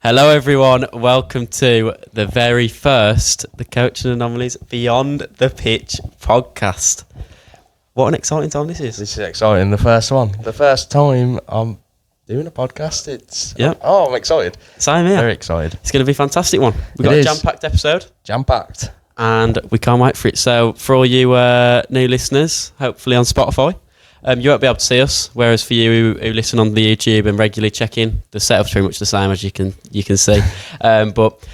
Hello everyone, welcome to the very first The Coaching Anomalies Beyond the Pitch podcast. What an exciting time this is. This is exciting, the first one. The first time I'm doing a podcast. I'm excited. Same here. Very excited. It's going to be a fantastic one. We've got a jam-packed episode. Jam-packed. And we can't wait for it. So for all you new listeners, hopefully on Spotify, you won't be able to see us, whereas for you who listen on the YouTube and regularly check in, the setup's pretty much the same as you can see. But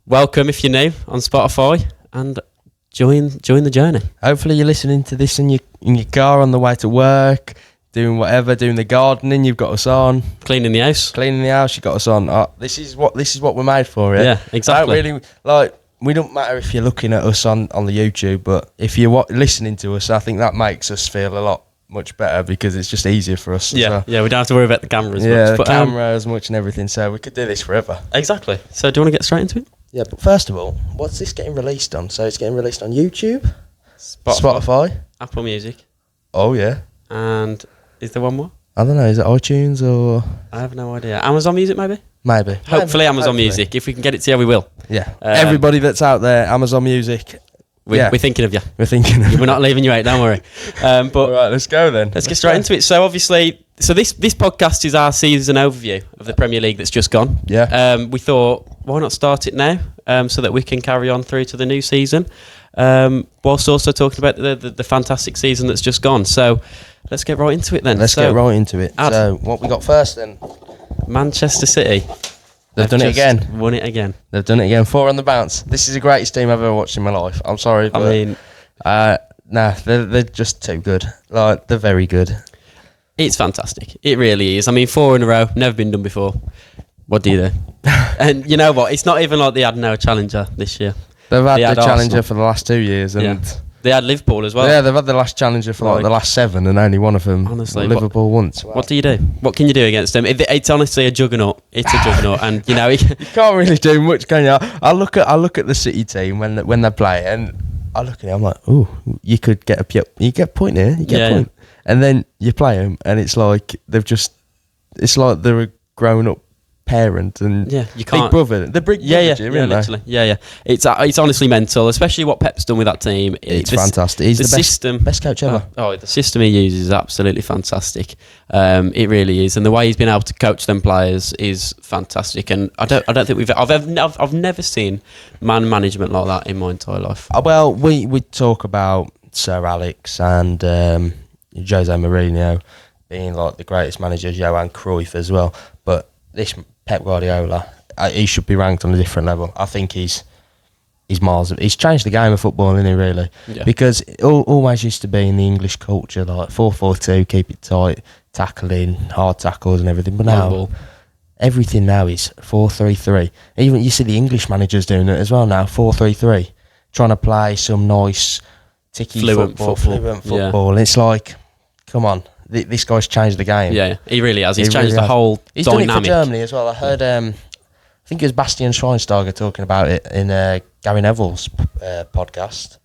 welcome if you're new on Spotify and join the journey. Hopefully you're listening to this in your car on the way to work, doing whatever, doing the gardening. You've got us on. Cleaning the house, you got us on. This is what we're made for. Yeah, exactly. We don't matter if you're looking at us on the YouTube, but if you're listening to us, I think that makes us feel a lot much better because it's just easier for us. Yeah, we don't have to worry about the camera as much. Yeah, the camera as much and everything, so we could do this forever. Exactly. So do you want to get straight into it? Yeah, but first of all, what's this getting released on? So it's getting released on YouTube? Spotify? Apple Music. Oh, yeah. And is there one more? I don't know, is it iTunes or...? I have no idea. Amazon Music, maybe? Maybe. Hopefully Amazon Music. If we can get it to you, we will. Yeah. Everybody that's out there, Amazon Music... We're thinking of you. We're thinking of you. We're not leaving you out, don't worry. But all right, let's go then. Let's get straight into it. So obviously, this podcast is our season overview of the Premier League that's just gone. Yeah. We thought, why not start it now so that we can carry on through to the new season, whilst also talking about the fantastic season that's just gone. So let's get right into it then. Get right into it. So what we got first then? Manchester City. They've done it again. Won it again. They've done it again. 4 on the bounce. This is the greatest team I've ever watched in my life. I'm sorry, but they're just too good. Like, they're very good. It's fantastic. It really is. I mean, 4 in a row, never been done before. What do you do? And you know what? It's not even like they had no challenger this year. They've had the challenger for the last 2 years, and they had Liverpool as well. Yeah, they've had the last challenger for the last 7, and only one of them. Honestly, Liverpool once. Wow. What do you do? What can you do against them? It's honestly a juggernaut. It's a juggernaut, and you know you can't really do much, can you? I look at the City team when they play, and I look at it. I'm like, oh, you could get you get a point here, you get a point, and then you play them, and it's like it's like they're a grown up parent and you can't. Big brother. The big brother, literally. Yeah. It's honestly mental, especially what Pep's done with that team. It's fantastic. He's the best coach ever. The system he uses is absolutely fantastic. It really is, and the way he's been able to coach them players is fantastic. And I don't think I've never seen man management like that in my entire life. Well, we talk about Sir Alex and Jose Mourinho being like the greatest managers, Johan Cruyff as well, but this Pep Guardiola, he should be ranked on a different level. I think he's miles. He's changed the game of football, isn't he, really? Yeah. Because it always used to be in the English culture, like 4-4-2, keep it tight, tackling, hard tackles and everything. But now, everything now is 4-3-3. Even you see the English managers doing it as well now, 4-3-3. Trying to play some nice, ticky fluent football. And it's like, come on. This guy's changed the game. Yeah, he really has. He's changed the whole dynamic. He's done it for Germany as well. I heard, I think it was Bastian Schweinsteiger talking about it in Gary Neville's podcast.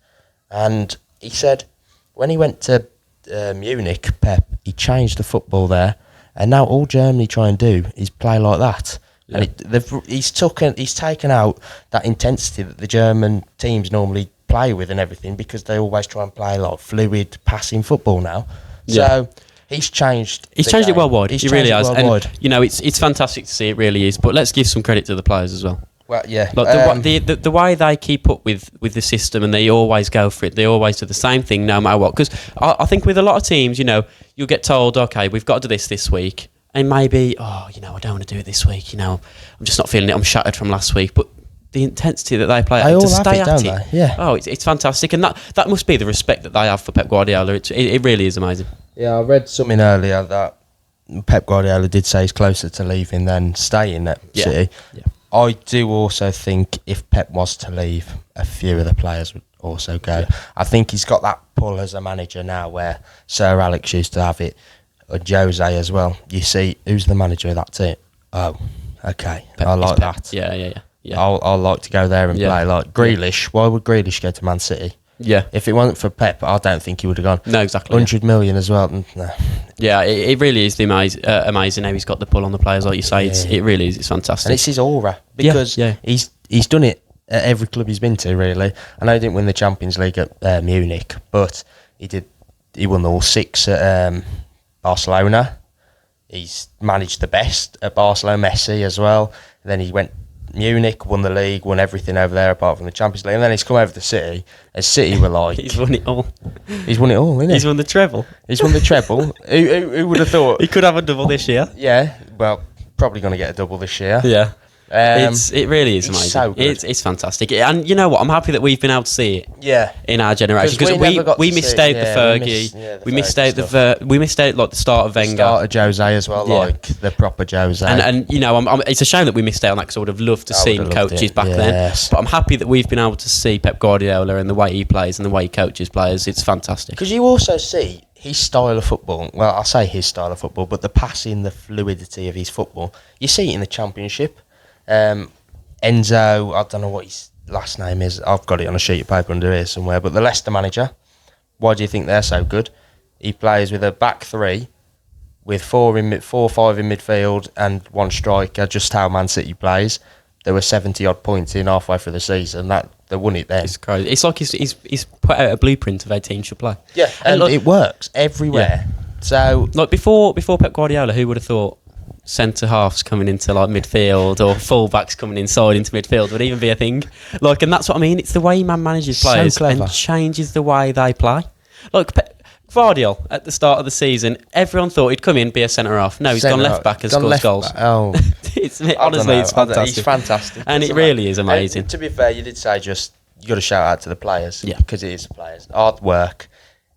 And he said when he went to Munich, Pep, he changed the football there. And now all Germany try and do is play like that. Yeah. And he's taken out that intensity that the German teams normally play with and everything because they always try and play like fluid passing football now. So... He's changed it worldwide. He really has. Worldwide. And, you know, it's fantastic to see. It really is. But let's give some credit to the players as well. Well, yeah. Like the way they keep up with the system and they always go for it. They always do the same thing no matter what. Because I think with a lot of teams, you know, you'll get told, okay, we've got to do this week. And maybe, I don't want to do it this week. You know, I'm just not feeling it. I'm shattered from last week. But the intensity that they play at to stay at it. Yeah. Oh, it's fantastic. And that must be the respect that they have for Pep Guardiola. It really is amazing. Yeah, I read something earlier that Pep Guardiola did say he's closer to leaving than staying at City. Yeah. I do also think if Pep was to leave, a few of the players would also go. Yeah. I think he's got that pull as a manager now where Sir Alex used to have it, or Jose as well. You see, who's the manager of that team? Oh, okay. Pep, I like that. Yeah. I'll like to go there and play. Like Grealish, why would Grealish go to Man City? Yeah. If it wasn't for Pep, I don't think he would have gone. No, exactly. 100 million as well. No. Yeah, it really is amazing how he's got the pull on the players, like you say. It really is. It's fantastic. And it's his aura, because he's done it at every club he's been to, really. I know he didn't win the Champions League at Munich, but he won all 6 at Barcelona. He's managed the best at Barcelona, Messi as well. And then he went Munich, won the league, won everything over there apart from the Champions League. And then he's come over to City, and City were like... He's won it all. He's won it all, isn't he? He's won the treble. He's won the treble. Who would have thought? He could have a double this year. Yeah, well, probably going to get a double this year. Yeah. It really is amazing. So good. It's fantastic, and you know what? I'm happy that we've been able to see it. Yeah. In our generation, because we missed out the Fergie, we missed out we missed out like the start of Wenger, the start of Jose as well, like the proper Jose. And you know, it's a shame that we missed out on that, because I would have loved to see coaches back then. But I'm happy that we've been able to see Pep Guardiola and the way he plays and the way he coaches players. It's fantastic. Because you also see his style of football. Well, I say his style of football, but the passing, the fluidity of his football. You see it in the Championship. Enzo, I don't know what his last name is. I've got it on a sheet of paper under here somewhere. But the Leicester manager, why do you think they're so good? He plays with a back 3, with 4 or 5 in midfield and 1 striker. Just how Man City plays. There were 70 odd points in halfway through the season. They won it then. It's crazy. It's like he's put out a blueprint of how teams should play. Yeah, and like, it works everywhere. Yeah. So like before Pep Guardiola, who would have thought centre halves coming into like midfield or full backs coming inside into midfield would even be a thing? Like, and that's what I mean. It's the way man manages players and changes the way they play. Like Guardiola at the start of the season, everyone thought he'd come in, be a centre half. No, he's gone left back and scores goals. Oh, honestly, it's fantastic. He's fantastic, and it really is amazing. And to be fair, you did say you got to shout out to the players, because it is the players. Hard work.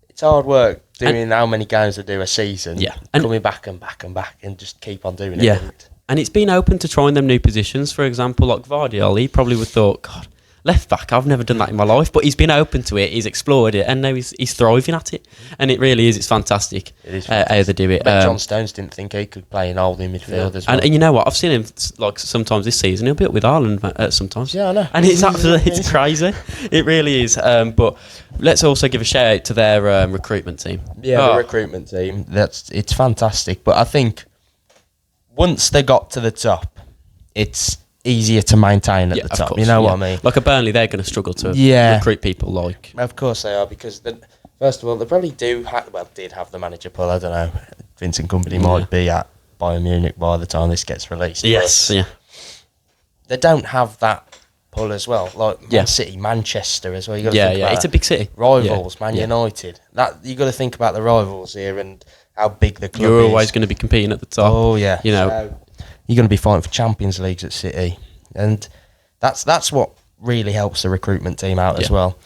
It's hard work doing how many games they do a season. Yeah, and coming back and back and back and just keep on doing it. Yeah, and it's been open to trying them new positions. For example, like Guardiola, he probably would have thought, God, left back, I've never done that in my life, but he's been open to it, he's explored it, and now he's thriving at it, and it really is. It's fantastic, how they do it. John Stones didn't think he could play in holding midfield as well. And you know what, I've seen him like sometimes this season, he'll be up with Ireland sometimes. Yeah, I know. And it's absolutely it's crazy. It really is. But let's also give a shout out to their recruitment team. Yeah, the recruitment team. It's fantastic. But I think once they got to the top, it's easier to maintain at the top. Course, you know what I mean? Like a Burnley, they're going to struggle to recruit people like. Of course they are, because first of all, they probably did have the manager pull. I don't know. Vincent Kompany might be at Bayern Munich by the time this gets released. Yes, yeah. They don't have that pull as well. Like Man City, Manchester as well. You got to think about it's a big city. Rivals, Man United. That you got to think about the rivals here and how big the club is. You're always going to be competing at the top. Oh yeah, you know. So, you're going to be fighting for Champions Leagues at City, and that's what really helps the recruitment team out as well.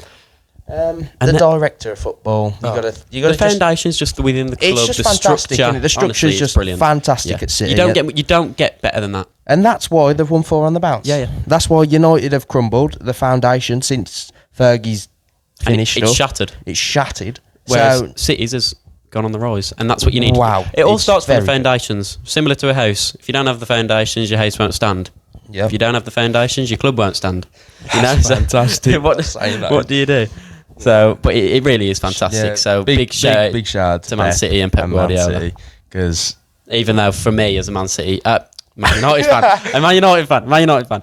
The director of football, you got to the foundation's just within the club. It's just the fantastic. Structure, the structure's just brilliant. Fantastic at City. You don't get better than that, and that's why they've won 4 on the bounce. Yeah. That's why United have crumbled. The foundation since Fergie's finished, it's shattered. It's shattered. Whereas City's has gone on the rise, and that's what you need. Wow! It all starts from the foundations. Similar to a house. If you don't have the foundations, your house won't stand. Yep. If you don't have the foundations, your club won't stand. That's fantastic. What do you do? So, but it really is fantastic. Yeah, so big shout out to Man City and Pep Guardiola. Because even though for me as a Man City, Man United fan, Man United fan,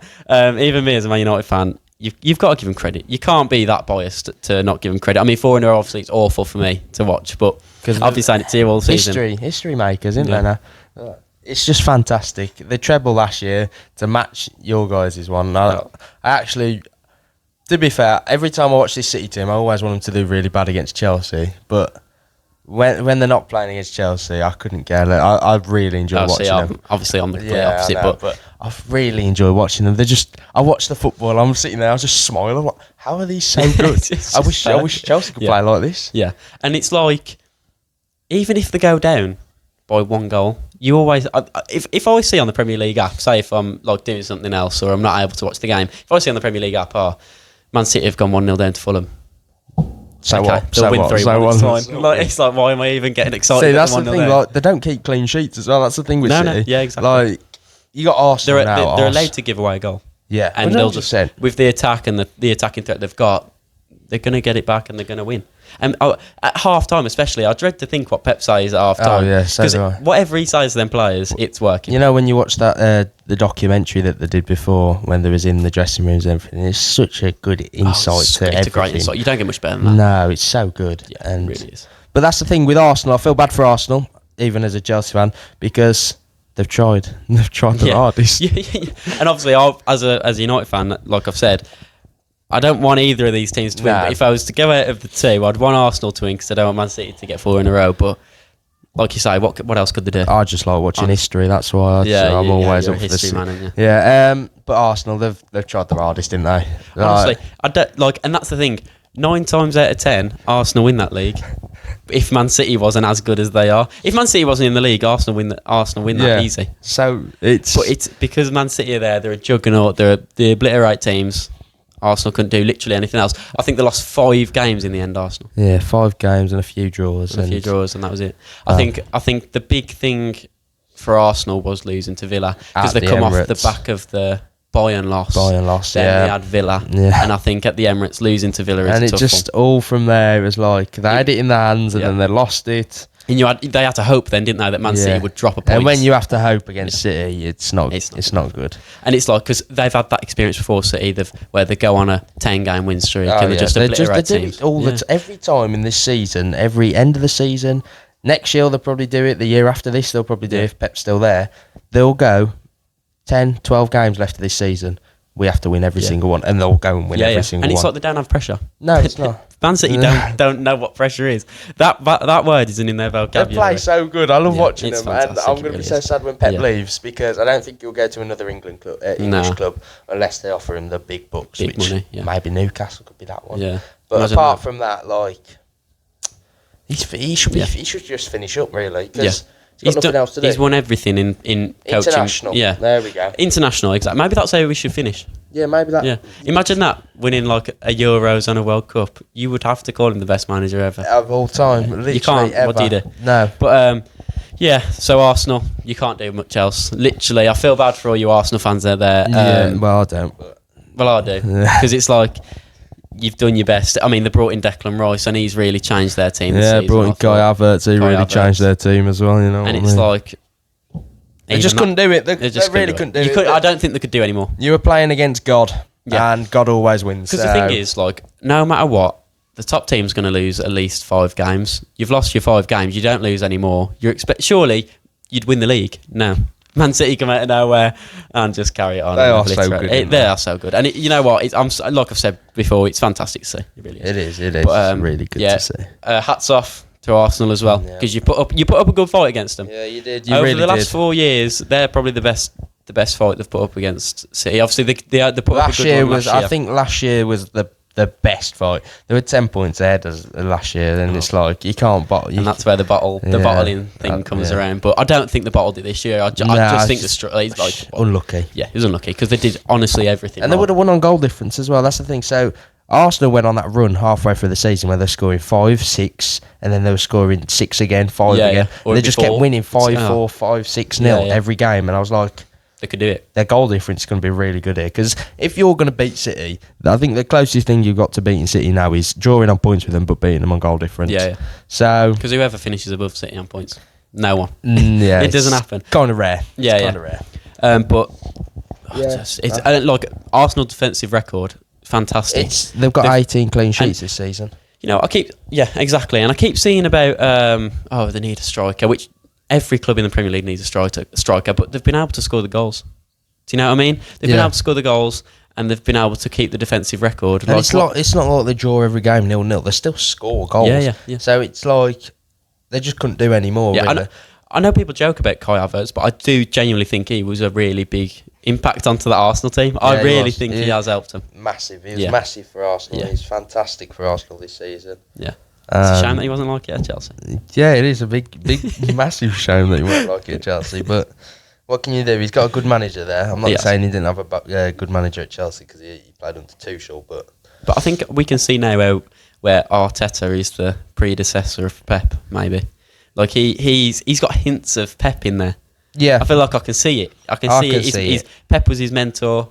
even me as a Man United fan, you've got to give him credit. You can't be that biased to not give him credit. I mean, 4-0 obviously it's awful for me to watch, but I've been saying it to you all season. History makers, isn't there now? It's just fantastic. The treble last year to match your guys' one. I actually, to be fair, every time I watch this City team, I always want them to do really bad against Chelsea. But when they're not playing against Chelsea, I couldn't care. I really enjoy watching them. Obviously, I'm the complete opposite, but I really enjoy watching them. I watch the football. I'm sitting there. I just smile. I'm like, how are these so good? I wish Chelsea could play like this. Yeah, and it's like, even if they go down by 1 goal, you always, if I see on the Premier League app, say if I'm like doing something else or I'm not able to watch the game, if I see on the Premier League app, Man City have gone 1-0 down to Fulham. So what? They'll win 3-1. It's fine. Like, it's like, why am I even getting excited? See, that's the thing. Like, they don't keep clean sheets as well. That's the thing with City. No, yeah, exactly. Like, you got Arsenal now. They're allowed to give away a goal. Yeah, and they'll just with the attack and the attacking threat they've got, they're going to get it back and they're going to win. And at half time, especially, I dread to think what Pep says at half time. Oh yeah, so do I. Whatever he says to them players, it's working. You know, when you watch that the documentary that they did before, when they was in the dressing rooms and everything, it's such a good insight to everything. It's a great insight. You don't get much better than that. No, it's so good. Yeah, and, it really is. But that's the thing with Arsenal. I feel bad for Arsenal, even as a Chelsea fan, because they've tried. They've tried the hardest. Yeah. And obviously, as a United fan, like I've said, I don't want either of these teams to win. But if I was to go out of the two, I'd want Arsenal to win because I don't want Man City to get 4 in a row. But like you say, what else could they do? I just like watching history. That's why I'm always you're up a for this. history man, aren't you? Yeah, but Arsenal, they've tried their hardest, didn't they? Honestly, I don't and that's the thing. 9 times out of 10, Arsenal win that league. If Man City wasn't as good as they are, if Man City wasn't in the league, Arsenal win that easy. So it's because Man City are there. They're a juggernaut. They obliterate teams. Arsenal couldn't do literally anything else. I think they lost 5 games in the end, Arsenal. Yeah, 5 games and a few draws. And that was it. I think the big thing for Arsenal was losing to Villa because they come off the back of the Bayern loss. Then they had Villa. Yeah. And I think at the Emirates, losing to Villa is and a tough just one. all from there, it was like they had it in their hands and then they lost it. And they had to hope then, didn't they, that Man City would drop a point. And when you have to hope against City, it's not good. And it's like, because they've had that experience before, City, where they go on a 10-game win streak and they just obliterate teams. Every time in this season, every end of the season, next year they'll probably do it, the year after this they'll probably do it if Pep's still there. They'll go 10, 12 games left of this season. We have to win every single one, and they'll go and win every single one. And it's like they don't have pressure. No, it's not. Man City don't know what pressure is. That word isn't in their vocabulary. They play so good. I love watching them, fantastic. and I'm going to be so sad when Pep leaves because I don't think he'll go to another English club unless they offer him the big bucks, which money, maybe Newcastle could be that one. Yeah. But apart from that, like he should just finish up really because. He's got nothing else to do. He's won everything in coaching. International. Yeah. There we go. International, exactly. Maybe that's how we should finish. Yeah, maybe that. Yeah. Imagine that, winning like a Euros and a World Cup. You would have to call him the best manager ever. Of all time. Literally you can't. Ever. What do you do? No. But, so Arsenal, you can't do much else. Literally, I feel bad for all you Arsenal fans out there. Well, I don't. Well, I do. Because it's like, you've done your best. I mean, they brought in Declan Rice and he's really changed their team this season. Brought in Kai Havertz, who really changed their team as well, you know. And it's like... They just couldn't do it. They really couldn't do it. I don't think they could do any more. You were playing against God, and God always wins. Because the thing is, like, no matter what, the top team's going to lose at least 5 games. You've lost your 5 games. You don't lose any more. Surely you'd win the league. No. Man City come out of nowhere and just carry it on. They are so good. They are so good. And you know what? Like I've said before, it's fantastic to see. It really is. It is. But, really good to see. Hats off to Arsenal as well, because you put up a good fight against them. Yeah, you did. Over the last 4 years, they're probably the best fight they've put up against City. Obviously, they put up a good one last year. I think last year was the best fight. They were 10 points ahead last year, and it's like you can't bottle. And that's where the bottling thing comes around. But I don't think they bottled it this year. I just think it's like unlucky. Yeah, it was unlucky because they did honestly everything. And they would have won on goal difference as well. That's the thing. So Arsenal went on that run halfway through the season where they're scoring 5, 6, and then they were scoring 6 again, 5 again. And they just kept winning 5-4, 5-6-0 every game. And I was like, they could do it. Their goal difference is going to be really good here because if you're going to beat City, I think the closest thing you've got to beating City now is drawing on points with them but beating them on goal difference. Yeah. So because whoever finishes above City on points, no one. Yeah, it doesn't happen. Kind of rare. Yeah, kind of rare. But it's like Arsenal defensive record, fantastic. They've got 18 clean sheets this season. You know, exactly, and I keep seeing about they need a striker, which every club in the Premier League needs a striker, but they've been able to score the goals. Do you know what I mean? They've been able to score the goals, and they've been able to keep the defensive record. And it's not like they draw every game 0-0. They still score goals. Yeah. So it's like they just couldn't do any more. Yeah, really. I know people joke about Kai Havertz, but I do genuinely think he was a really big impact onto that Arsenal team. I really think he has helped them. Massive. He was massive for Arsenal. He's fantastic for Arsenal this season. Yeah. It's a shame that he wasn't like it at Chelsea. Yeah, it is a big, massive shame that he wasn't like it at Chelsea. But what can you do? He's got a good manager there. I'm not saying he didn't have a good manager at Chelsea because he played under Tuchel. But I think we can see now where Arteta is the predecessor of Pep, maybe. Like he's got hints of Pep in there. Yeah. I feel like I can see it. I can see it. Pep was his mentor.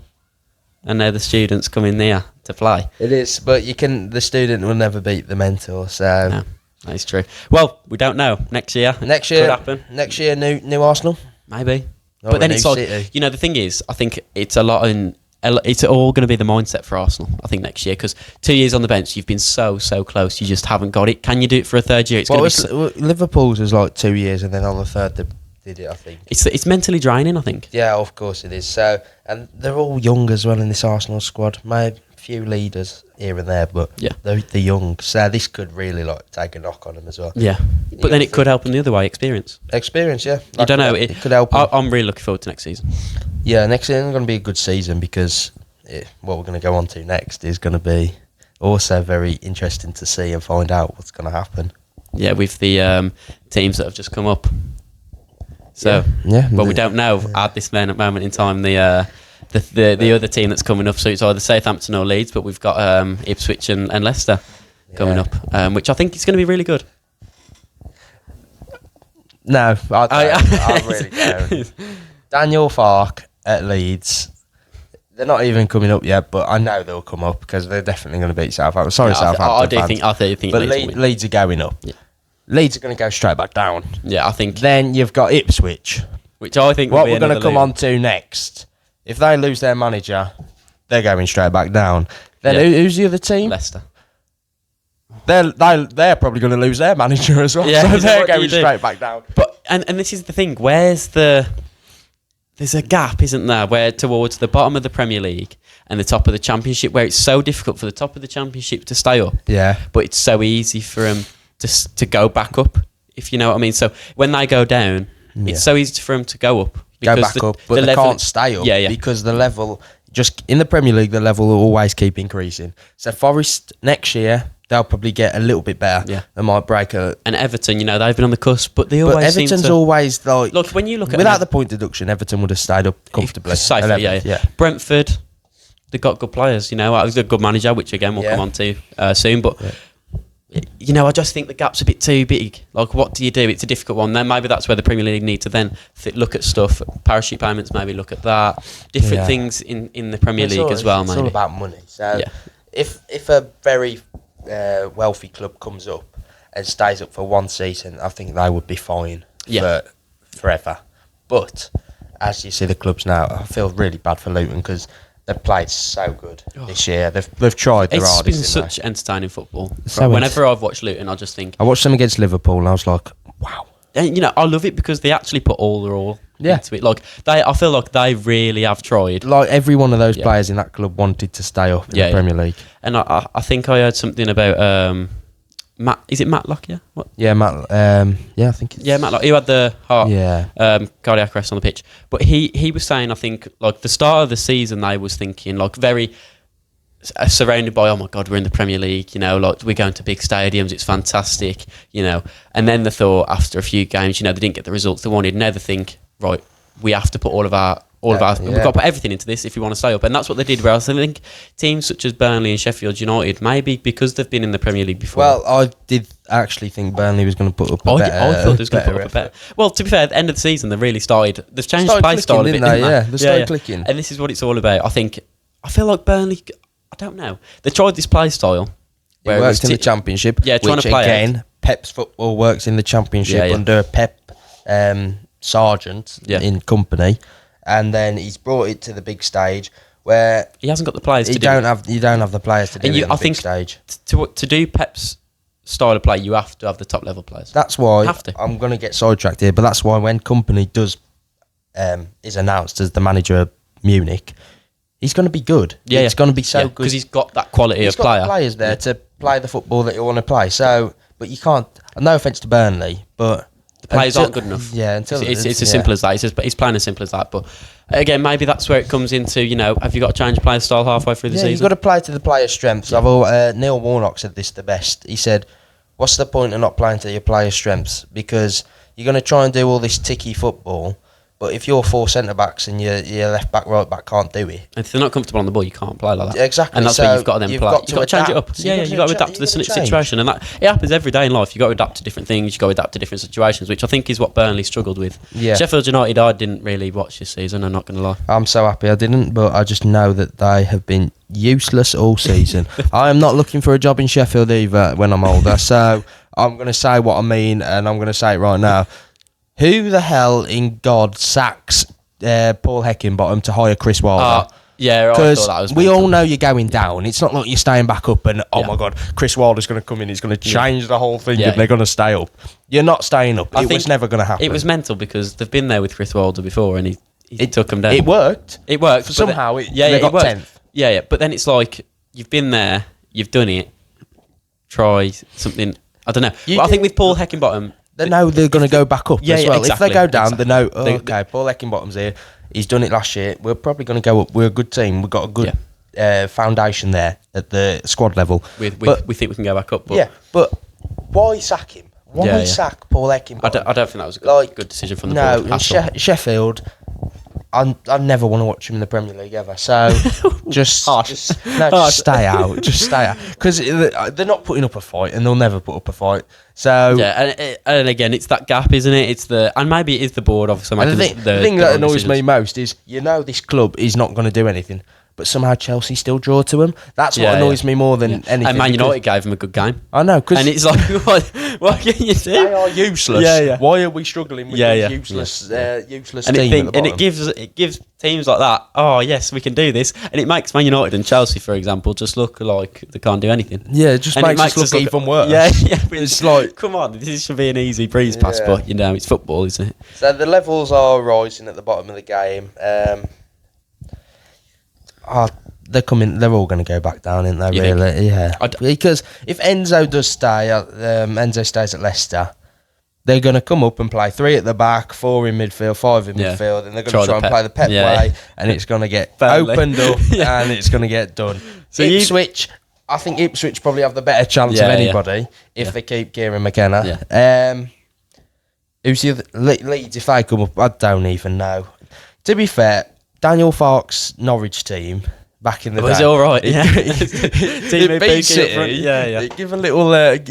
And now the students come in there to play. It is, but the student will never beat the mentor. So No, that is true. Well, we don't know. Next year could happen. Next year, new Arsenal. Maybe. Or But then a it's new like, City. the thing is, I think it's it's all going to be the mindset for Arsenal, I think, next year, because 2 years on the bench, you've been so close, you just haven't got it. Can you do it for a third year? It's going to be Liverpool's was like 2 years, and then on the third they did it, I think. It's mentally draining, I think. Yeah, of course it is. So, and they're all young as well in this Arsenal squad. Maybe a few leaders here and there, but Yeah. they're young. So this could really take a knock on them as well. Yeah. But then it could help them the other way, experience. Experience, yeah. You don't know. It could help them. I'm really looking forward to next season. Yeah, next season is going to be a good season because what we're going to go on to next is going to be also very interesting to see and find out what's going to happen. Yeah, with the teams that have just come up. So, yeah. But we don't know at this moment in time the other team that's coming up. So it's either Southampton or Leeds, but we've got Ipswich and Leicester coming up, which I think is going to be really good. No, I really don't. Daniel Farke at Leeds. They're not even coming up yet, but I know they'll come up because they're definitely going to beat Southampton. Sorry, Southampton. I do think but Leeds will win. Leeds are going up. Yeah. Leeds are going to go straight back down. Yeah, I think. Then you've got Ipswich. Which I think what we're going to come on to next. If they lose their manager, they're going straight back down. Then who's the other team? Leicester. They're probably going to lose their manager as well. Yeah, so they're what do going you do? straight back down. But and this is the thing. There's a gap, isn't there, where towards the bottom of the Premier League and the top of the Championship, where it's so difficult for the top of the Championship to stay up. Yeah. But it's so easy for them to go back up, if you know what I mean. So when they go down, it's so easy for them to go up. Go back up, but they can't stay up because the level, just in the Premier League, the level will always keep increasing. So Forest next year, they'll probably get a little bit better. Yeah. They might break a... And Everton, they've been on the cusp, but they always seem to... Everton's always like... Look, when you look at... Without the point deduction, Everton would have stayed up comfortably. Safely, yeah. Brentford, they've got good players, a good manager, which again we'll come on to soon, but... Yeah. I just think the gap's a bit too big. Like, what do you do? It's a difficult one. Then maybe that's where the Premier League need to then look at stuff. Parachute payments, maybe look at that. Different things in the Premier League as well, maybe. It's all about money. So if a very wealthy club comes up and stays up for one season, I think they would be fine for forever. But as you see the clubs now, I feel really bad for Luton because they've played so good this year. They've tried their hardest. It's been such entertaining football. Whenever I've watched Luton, I just think... I watched them against Liverpool and I was like, wow. And, I love it because they actually put all their all into it. Like, I feel like they really have tried. Like, every one of those players in that club wanted to stay up in the Premier League. And I think I heard something about... Matt, is it Matlock? Yeah, what? Yeah, Matt. I think it's... Yeah, Matlock. He had the heart cardiac arrest on the pitch, but he was saying, I think, like the start of the season, they was thinking like very surrounded by, oh my God, we're in the Premier League, like we're going to big stadiums, it's fantastic, and then they thought after a few games, they didn't get the results they wanted. Now they think, right, we have to put we've got to put everything into this if we want to stay up, and that's what they did. Whereas I think teams such as Burnley and Sheffield United, maybe because they've been in the Premier League before. Well, I did actually think Burnley was going to put up a better. I thought they was going to put up a better. Well, to be fair, at the end of the season, they really started. They've changed the play style a bit, didn't they? Yeah, they started clicking. And this is what it's all about. I feel like Burnley. I don't know. They tried this play style. Where it works in the Championship. Yeah, trying which to play again, Pep's football works in the Championship under Pep Sargent in company. And then he's brought it to the big stage where he hasn't got the players to do it. You don't have the players to do it on the big stage. To do Pep's style of play, you have to have the top level players. That's why I'm going to get sidetracked here, but that's why when company is announced as the manager of Munich, he's going to be good. Yeah, it's going to be so good because he's got that quality of player. He's got the players there to play the football that you want to play. So, but you can't. No offense to Burnley, but the players aren't good enough. Yeah, until it's as simple as that. He's playing as simple as that. But again, maybe that's where it comes into. Have you got to change player style halfway through the season? You've got to play to the player's strengths. Neil Warnock said this the best. He said, "What's the point of not playing to your player's strengths? Because you're going to try and do all this ticky football, But if you're 4 centre backs and your left back, right back can't do it, and if they're not comfortable on the ball, you can't play like that. Exactly, and that's where you've got to then play. You've got to change it up. So you've got to adapt to the situation, and that it happens every day in life. You've got to adapt to different things. You've got to adapt to different situations, which I think is what Burnley struggled with. Yeah. Sheffield United, I didn't really watch this season. I'm not going to lie. I'm so happy I didn't, but I just know that they have been useless all season. I am not looking for a job in Sheffield either when I'm older, so I'm going to say what I mean, and I'm going to say it right now. Who the hell in God sacks Paul Heckingbottom to hire Chris Wilder? Yeah, because we all know you're going down. It's not like you're staying back up and my God, Chris Wilder's going to come in. He's going to change the whole thing, and they're going to stay up. You're not staying up. It was never going to happen. It was mental because they've been there with Chris Wilder before, and he took them down. It worked. It worked. Somehow they got 10th. Yeah. But then it's like you've been there, you've done it. Try something. I don't know. I think with Paul Heckingbottom, they know they're going to go back up as well. Exactly, if they go down, they know, okay, Paul Heckingbottom's here. He's done it last year. We're probably going to go up. We're a good team. We've got a good foundation there at the squad level. We think we can go back up. But but why sack him? Why sack Paul Heckingbottom? I don't think that was a good decision from the board. No, Sheffield, I never want to watch him in the Premier League ever. So just stay out. Just stay out. Because they're not putting up a fight, and they'll never put up a fight. So and again, it's that gap, isn't it? And maybe it is the board. Obviously, and the thing that annoys me most is this club is not going to do anything, but somehow Chelsea still draw to them. That's what annoys me more than anything. And Man United gave them a good game. I know, and it's like, what can you do? They are useless. Yeah. Why are we struggling with these useless team? And it gives teams like that. Oh yes, we can do this, and it makes Man United and Chelsea, for example, just look like they can't do anything. Yeah, it just makes us look even worse. Yeah. It's like, come on, this should be an easy breeze pass, but it's football, isn't it? So the levels are rising at the bottom of the game. They're coming. They're all going to go back down, aren't they? Really? Think? Yeah. Because if Enzo does stay, Enzo stays at Leicester, they're going to come up and play 3 at the back, 4 in midfield, 5 in midfield, and they're going to try and play the Pep way, and it's going to get opened up, and it's going to get done. So Ipswich, I think Ipswich probably have the better chance of anybody if they keep Kieran McKenna. Yeah. Who's the other? Leeds? If they come up, I don't even know. To be fair, Daniel Farke's Norwich team back in the day. Was it all right? Yeah. It beat City. Yeah. It give a little hope.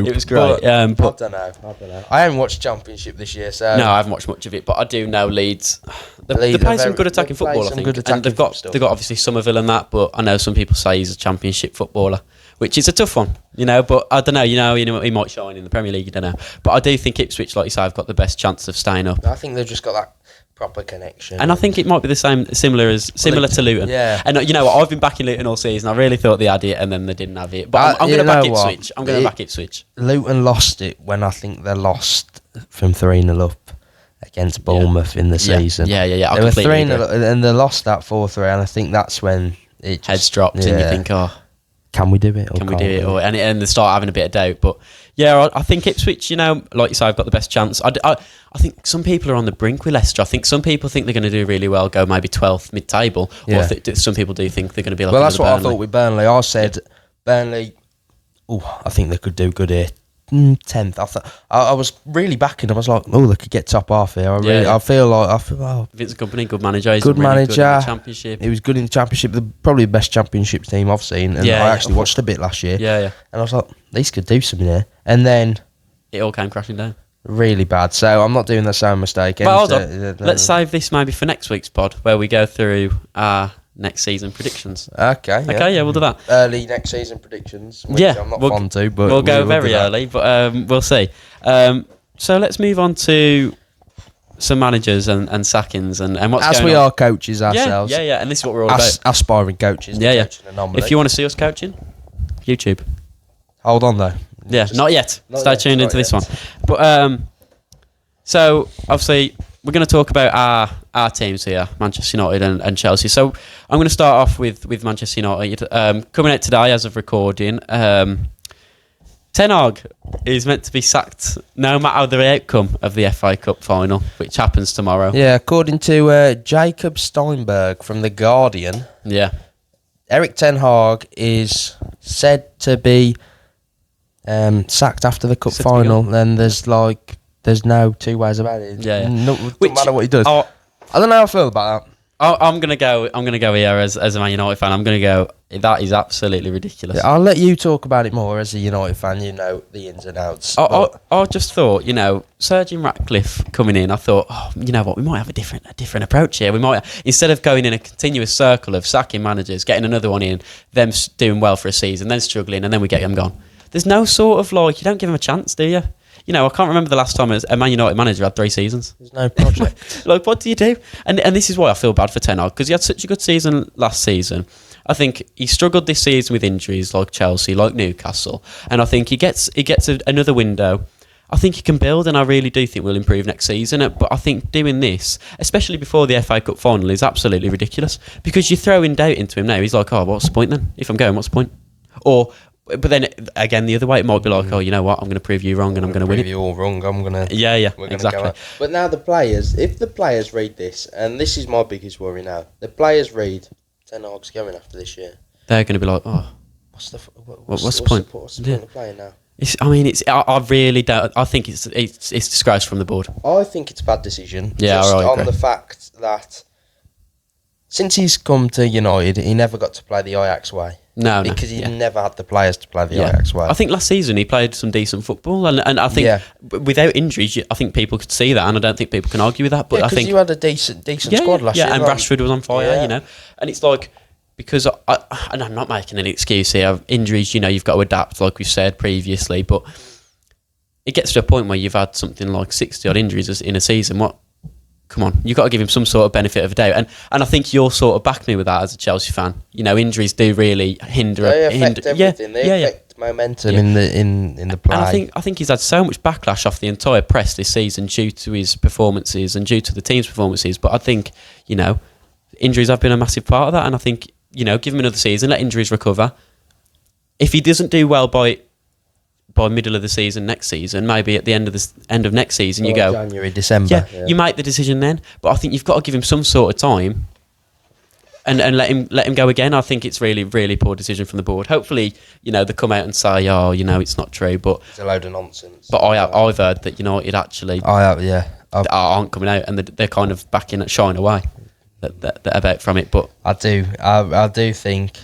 It was great. But I don't know. I haven't watched Championship this year, so no, I haven't watched much of it. But I do know Leeds. They play some good attacking football, I think. And they've got obviously Somerville and that. But I know some people say he's a Championship footballer, which is a tough one, But I don't know. He might shine in the Premier League. You don't know. But I do think Ipswich, like you say, have got the best chance of staying up. I think they've just got that proper connection, and I think it might be similar to Luton. Yeah, and you know what? I've been backing Luton all season. I really thought they had it, and then they didn't have it. But I'm going to back Ipswich. I'm going to back Ipswich. Luton lost it when I think they lost from 3-0 up against Bournemouth in the season. Yeah. They were 3-0 and they lost that 4-3, and I think that's when it heads dropped, and you think, can we do it? Can we do it? And they start having a bit of doubt. But yeah, I think Ipswich, like you say, I've got the best chance. I think some people are on the brink with Leicester. I think some people think they're going to do really well, go maybe 12th mid-table. Yeah. Or some people do think they're going to be like. Well, that's what I thought with Burnley. I said Burnley. I think they could do good here. 10th. I was really backing. I was like, they could get top half here. I feel Vincent Kompany, good manager. Good manager. Good in the Championship. He was good in the Championship. Probably the best Championship team I've seen. And I actually watched a bit last year. Yeah. And I was like, these could do something here. And then it all came crashing down. Really bad. So I'm not doing the same mistake. But hold on. Let's save this maybe for next week's pod, where we go through our next season predictions. Okay, we'll do that. Early next season predictions, which I'm not fond to, but we'll go very early, but we'll see. So let's move on to some managers and sackings and what's as going we on. are coaches ourselves. Yeah, and this is what we're all about. Aspiring coaches. Yeah. Coaching Anomaly. If you want to see us coaching, YouTube. Hold on though. Yeah, not yet. Stay tuned into this one. But so obviously we're going to talk about our teams here, Manchester United and Chelsea. So I'm going to start off with Manchester United. Coming out today as of recording, Ten Hag is meant to be sacked no matter the outcome of the FA Cup final, which happens tomorrow. Yeah, according to Jacob Steinberg from The Guardian, Erik Ten Hag is said to be sacked after the cup final. Then there's There's no two ways about it. Yeah. No, doesn't matter what he does. I don't know how I feel about that. I'm gonna go here as a Man United fan. I'm gonna go. That is absolutely ridiculous. Yeah, I'll let you talk about it more as a United fan. You know the ins and outs. I just thought, Sir Jim Ratcliffe coming in. I thought, you know what, we might have a different approach here. We might, instead of going in a continuous circle of sacking managers, getting another one in, them doing well for a season, then struggling, and then we get them gone. There's no sort of you don't give them a chance, do you? I can't remember the last time a Man United manager had 3 seasons. There's no project. What do you do? And this is why I feel bad for Ten Hag, because he had such a good season last season. I think he struggled this season with injuries like Chelsea, like Newcastle. And I think he gets another window. I think he can build, and I really do think we'll improve next season. But I think doing this, especially before the FA Cup final, is absolutely ridiculous, because you're throwing doubt into him now. He's like, what's the point then? If I'm going, what's the point? But then again, the other way, it might be like, you know what? I'm going to prove you wrong, and I'm going to win it. Prove you all wrong. I'm going to. Yeah, exactly. But now the players, if the players read this, and this is my biggest worry now, the players read Ten Hag's going after this year. They're going to be like, what's the point? What's the point of playing now? I really don't. I think it's disgrace from the board. I think it's a bad decision. Yeah, just I agree. On the fact that since he's come to United, he never got to play the Ajax way. No, because he never had the players to play the Ajax way. I think last season he played some decent football, and I think without injuries, I think people could see that, and I don't think people can argue with that. But I think you had a decent squad last year. Yeah, and Rashford was on fire, and it's like, because and I'm not making an excuse here. Injuries, you've got to adapt, like we said previously, but it gets to a point where you've had something like 60 odd injuries in a season. Come on, you've got to give him some sort of benefit of the doubt, and I think you'll sort of back me with that as a Chelsea fan. Injuries do really hinder. They affect everything. They affect momentum in the play. And I think he's had so much backlash off the entire press this season due to his performances and due to the team's performances. But I think injuries have been a massive part of that, and I think give him another season, let injuries recover. If he doesn't do well by middle of the season next season, maybe at the end of next season, you go January, December. You make the decision then. But I think you've got to give him some sort of time and let him go again. I think it's really, really poor decision from the board. Hopefully, they come out and say, it's not true. But it's a load of nonsense. But I've heard that United actually aren't coming out, and they're kind of backing at shying away that about from it. But I do think.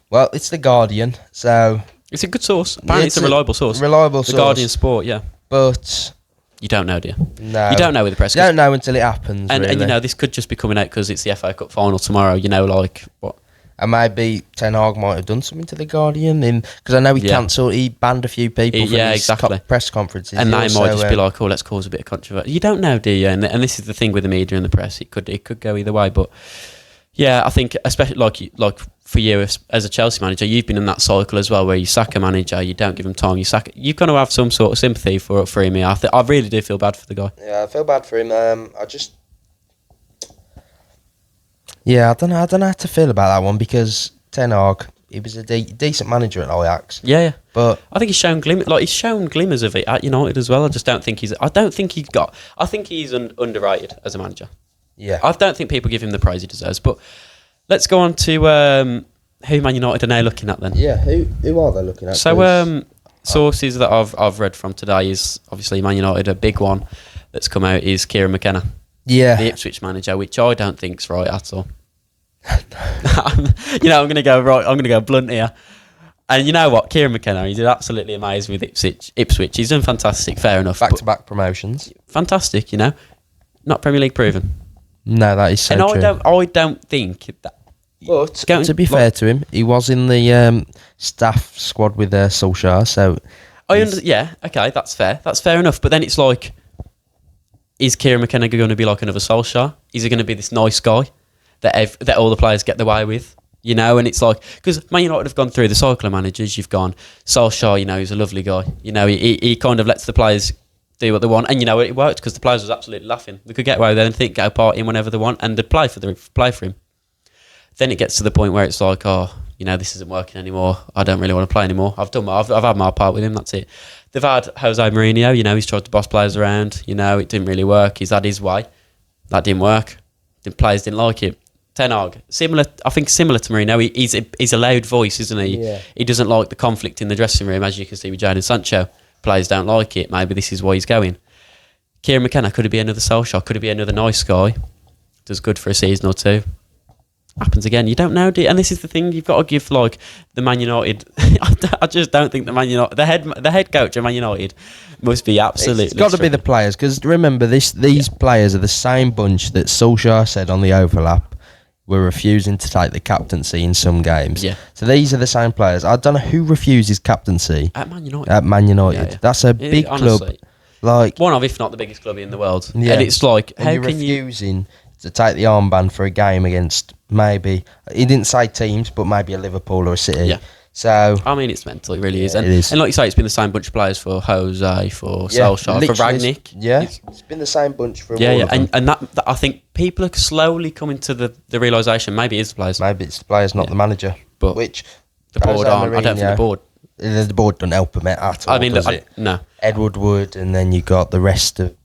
Well, it's the Guardian, so. It's a good source. Apparently, it's a reliable source. The Guardian Sport, yeah. But you don't know, do you? No. You don't know with the press. You don't know until it happens. And this could just be coming out because it's the FA Cup final tomorrow. What? And maybe Ten Hag might have done something to the Guardian, because I know he banned a few people from his press conferences. And they might just be like, let's cause a bit of controversy. You don't know, do you? And this is the thing with the media and the press. It could go either way, but. Yeah, I think especially like for you as a Chelsea manager, you've been in that cycle as well, where you sack a manager, you don't give him time, you sack. You've got to have some sort of sympathy for him. I really do feel bad for the guy. Yeah, I feel bad for him. I don't know how to feel about that one, because Ten Hag, he was a decent manager at Ajax. Yeah. But I think he's shown glimmers of it at United as well. I don't think he's underrated as a manager. Yeah, I don't think people give him the praise he deserves. But let's go on to who Man United are now looking at then. Yeah, who are they looking at? So sources that I've read from today is obviously Man United. A big one that's come out is Kieran McKenna, the Ipswich manager, which I don't think's right at all. I'm going to go right. I'm going to go blunt here. And you know what, Kieran McKenna, he did absolutely amazing with Ipswich. He's done fantastic. Fair enough. Back-to-back promotions. Fantastic. Not Premier League proven. No, that is so true. And I don't think that. But to be fair to him, he was in the staff squad with Solskjaer, so. Okay, that's fair. That's fair enough. But then it's like, is Kieran McKenna going to be like another Solskjaer? Is he going to be this nice guy that all the players get their way with? And it's like, because Man United have gone through the cycle of managers. You've gone Solskjaer. He's a lovely guy. He kind of lets the players do what they want, and it worked because the players was absolutely laughing. They could get away with anything, go partying whenever they want, and they'd play for him. Then it gets to the point where it's like, this isn't working anymore. I don't really want to play anymore. I've had my part with him. That's it. They've had Jose Mourinho. He's tried to boss players around. It didn't really work. He's had his way. That didn't work. The players didn't like it. Ten Hag, similar to Mourinho. He's a loud voice, isn't he? Yeah. He doesn't like the conflict in the dressing room, as you can see with Jadon Sancho. Players don't like it. Maybe this is why he's going. Kieran McKenna, could it be another Solskjaer? Could it be another nice guy? Does good for a season or two. Happens again. You don't know, do you? And this is the thing, you've got to give like the Man United. I just don't think the Man United, the head coach of Man United must be absolutely. It's got to be the players, because remember these players are the same bunch that Solskjaer said on the overlap were refusing to take the captaincy in some games. Yeah. So these are the same players. I don't know who refuses captaincy at Man United. Yeah. That's a big club. Like one of, if not the biggest club in the world. Yeah. And it's like, how can you refusing to take the armband for a game against maybe, he didn't say teams, but maybe a Liverpool or a City. Yeah. So I mean, it's mental. It really is. And, it is. And like you say, it's been the same bunch of players for Jose, for Solskjaer, for Rangnick. Yeah, it's been the same bunch for all of them. them. And that I think people are slowly coming to the realisation, maybe it is the players. Maybe it's the players, not the manager. But which the board aren't. I don't think the board. The board don't help them at all. I mean, no. Edward Wood, and then you got the rest of.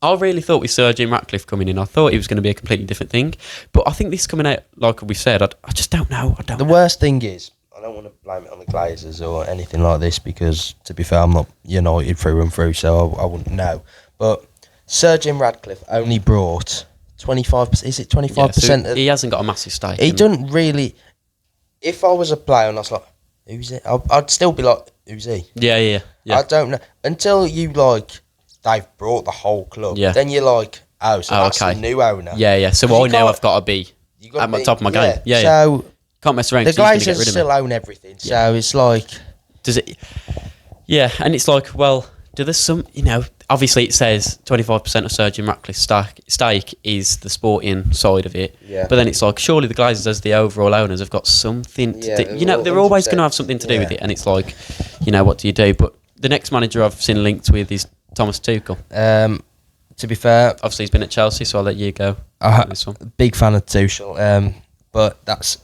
I really thought with Sir Jim Ratcliffe coming in, I thought it was going to be a completely different thing. But I think this coming out, like we said, I just don't know. The worst thing is, I don't want to blame it on the Glazers or anything like this, because, to be fair, I'm not United through and through, so I wouldn't know. But Sir Jim Ratcliffe only brought 25%. Is it 25%? So he hasn't got a massive stake. He doesn't really. If I was a player and I was like, who's it? I'd still be like, who's he? Yeah. I don't know. Until you, like, they've brought the whole club. Yeah. Then you're like, that's the new owner. Yeah. So I know I've got to be at the top of my game. Yeah. So can't mess around. The Glazers still own everything. So it's like, does it? Yeah, and it's like, well, do there's some? Obviously it says 25% of Sir Jim Ratcliffe's stake is the sporting side of it. Yeah. But then it's like, surely the Glazers as the overall owners have got something to do. They're always going to have something to do with it. And it's like, what do you do? But the next manager I've seen linked with is Thomas Tuchel. To be fair, obviously he's been at Chelsea, so I'll let you go. This one. Big fan of Tuchel. But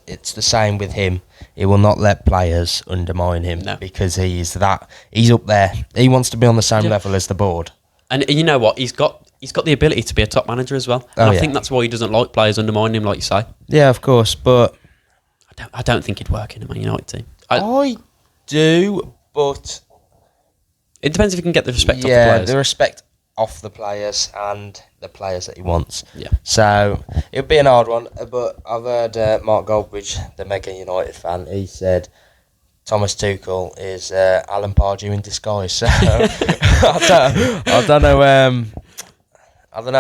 it's the same with him. He will not let players undermine him because he's up there. He wants to be on the same level as the board. And you know what? He's got the ability to be a top manager as well. And I think that's why he doesn't like players undermining him, like you say. Yeah, of course. But I don't think he'd work in a Man United team. I do, but it depends if he can get the respect off the players. Yeah, the respect off the players and the players that he wants. Yeah. So it'll be an hard one, but I've heard Mark Goldbridge, the mega United fan, he said Thomas Tuchel is Alan Pardew in disguise. So I don't know. I don't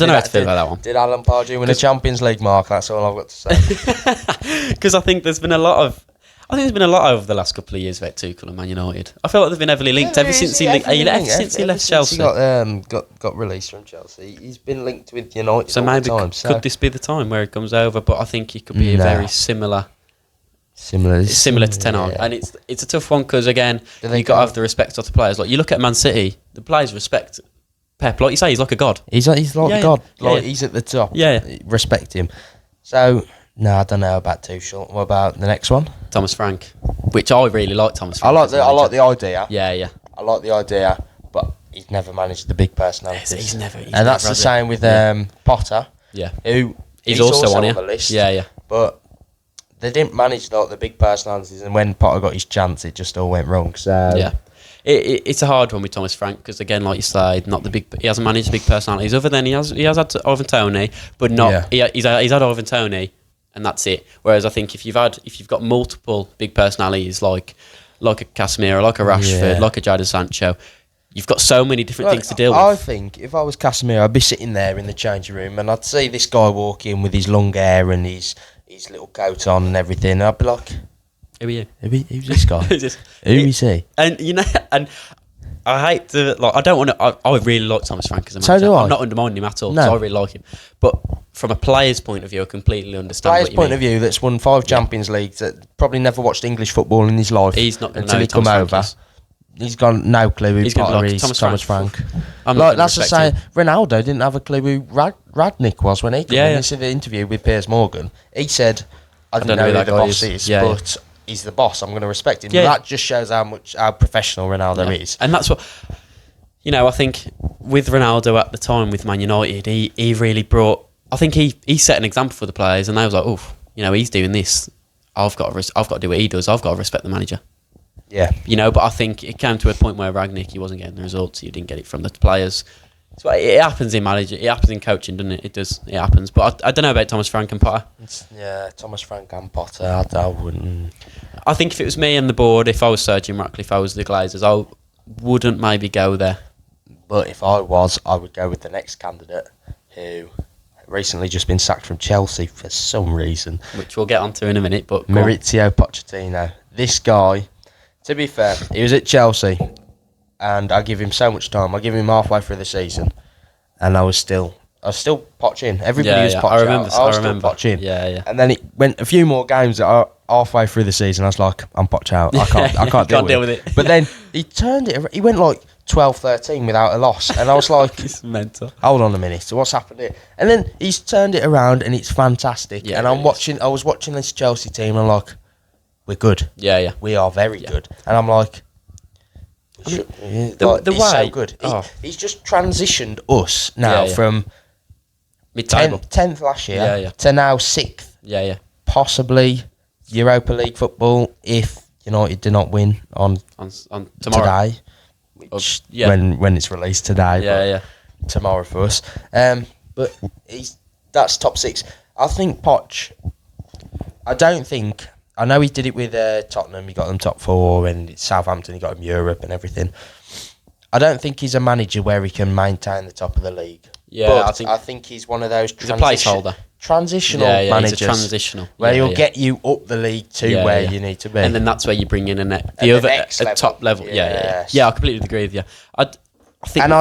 know how to feel about that one. Did Alan Pardew win a Champions League, Mark? That's all I've got to say. Because I think there's been a lot over the last couple of years about Tuchel and Man United. I feel like they've been heavily linked ever since he left Chelsea. He got released from Chelsea. He's been linked with United. So maybe could this be the time where he comes over? But I think he could be very similar to Ten Hag, and it's a tough one because again you got to have the respect of the players. Like you look at Man City, the players respect Pep. Like you say, he's like a god. He's like a god. He's at the top. Yeah, respect him. So. No, I don't know about Tuchel. What about the next one? Thomas Frank, which I really like. Thomas Frank. I like the idea. Yeah. I like the idea, but he's never managed the big personalities. He's never. And that's the same with Potter. Yeah. Who he's also on the list. Yeah. But they didn't manage the big personalities, and when Potter got his chance, it just all went wrong. So yeah. It's a hard one with Thomas Frank because again, like you said, he hasn't managed big personalities. Other than he has had Ivan Toney, but not he's had Ivan Toney. And that's it. Whereas I think if you've got multiple big personalities like a Casemiro, like a Rashford, like a Jadon Sancho, you've got so many different things to deal with. I think if I was Casemiro, I'd be sitting there in the changing room and I'd see this guy walk in with his long hair and his little coat on and everything. I'd be like, who are you? Who's this guy? Who is he? And I hate to I don't want to. I really like Thomas Frank as a manager. So do I. I'm not undermining him at all. No. So I really like him. But from a player's point of view, I completely understand. Player's point of view, that's won 5 Champions Leagues, that probably never watched English football in his life. He's not going to until know he come over. He's got no clue who Potter is. Thomas Frank. That's the same. Ronaldo didn't have a clue who Radnick was when he came in. This is the interview with Piers Morgan. He said, "I don't know who the boss is, but." He's the boss. I'm going to respect him. Yeah. That just shows how professional Ronaldo is. And that's what I think with Ronaldo at the time with Man United, he really brought. I think he set an example for the players, and they was like, "Oh, he's doing this. I've got to do what he does. I've got to respect the manager." Yeah. But I think it came to a point where Rangnick, he wasn't getting the results. He didn't get it from the players. So it happens in manager. It happens in coaching, doesn't it? It does. It happens. But I don't know about Thomas Frank and Potter. Thomas Frank and Potter. I wouldn't. I think if it was me and the board, if I was Sir Jim Ratcliffe, if I was the Glazers, I wouldn't maybe go there. But if I was, I would go with the next candidate who recently just been sacked from Chelsea for some reason. Which we'll get onto in a minute. But Maurizio Pochettino. This guy, to be fair, he was at Chelsea, and I give him so much time. I give him halfway through the season, and I was still Poching. Everybody was Poching. I remember. Poching. Yeah. And then it went a few more games halfway through the season. I was like, I'm Poch out. I can't deal with it. But then he turned it. He went like 12-13 without a loss, and I was like, it's mental. Hold on a minute. So what's happened here? And then he's turned it around, and it's fantastic. Yeah, and I was watching this Chelsea team, and I'm like, we're good. Yeah. We are very good. And I'm like, the way so good. He's just transitioned us now from mid-table 10th last year to now 6th. Yeah. Possibly Europa League football if United do not win on tomorrow. Today. Which, when it's released today. Tomorrow for us. But that's top 6. I think Poch. I know he did it with Tottenham. He got them top 4, and Southampton he got them Europe and everything. I don't think he's a manager where he can maintain the top of the league. Yeah, but I think he's one of those placeholder. Transitional managers. He's a transitional. Where he'll get you up the league to where you need to be. And then that's where you bring in the top level. Yeah, I completely agree with you. I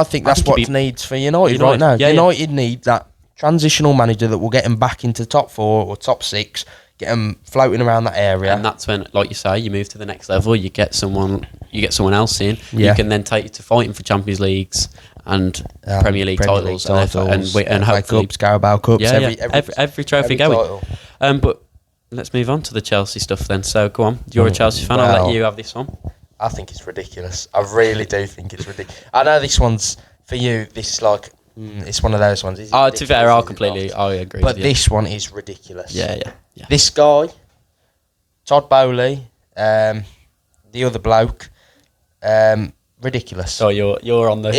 think that's what needs for United right now. United need that transitional manager that will get them back into top 4 or top 6, get them floating around that area. And that's when, like you say, you move to the next level. You get someone else in. You can then take it to fighting for Champions Leagues and Premier League titles and hopefully Cups, Carabao Cups, every trophy going. But let's move on to the Chelsea stuff then. So go on, you're a Chelsea fan. I'll let you have this one. I think it's ridiculous. I really do think it's ridiculous. I know this one's for you. This is like it's one of those ones. To be fair, I agree. But this one is ridiculous. Yeah. This guy, Todd Bowley, the other bloke. Ridiculous. So you're on the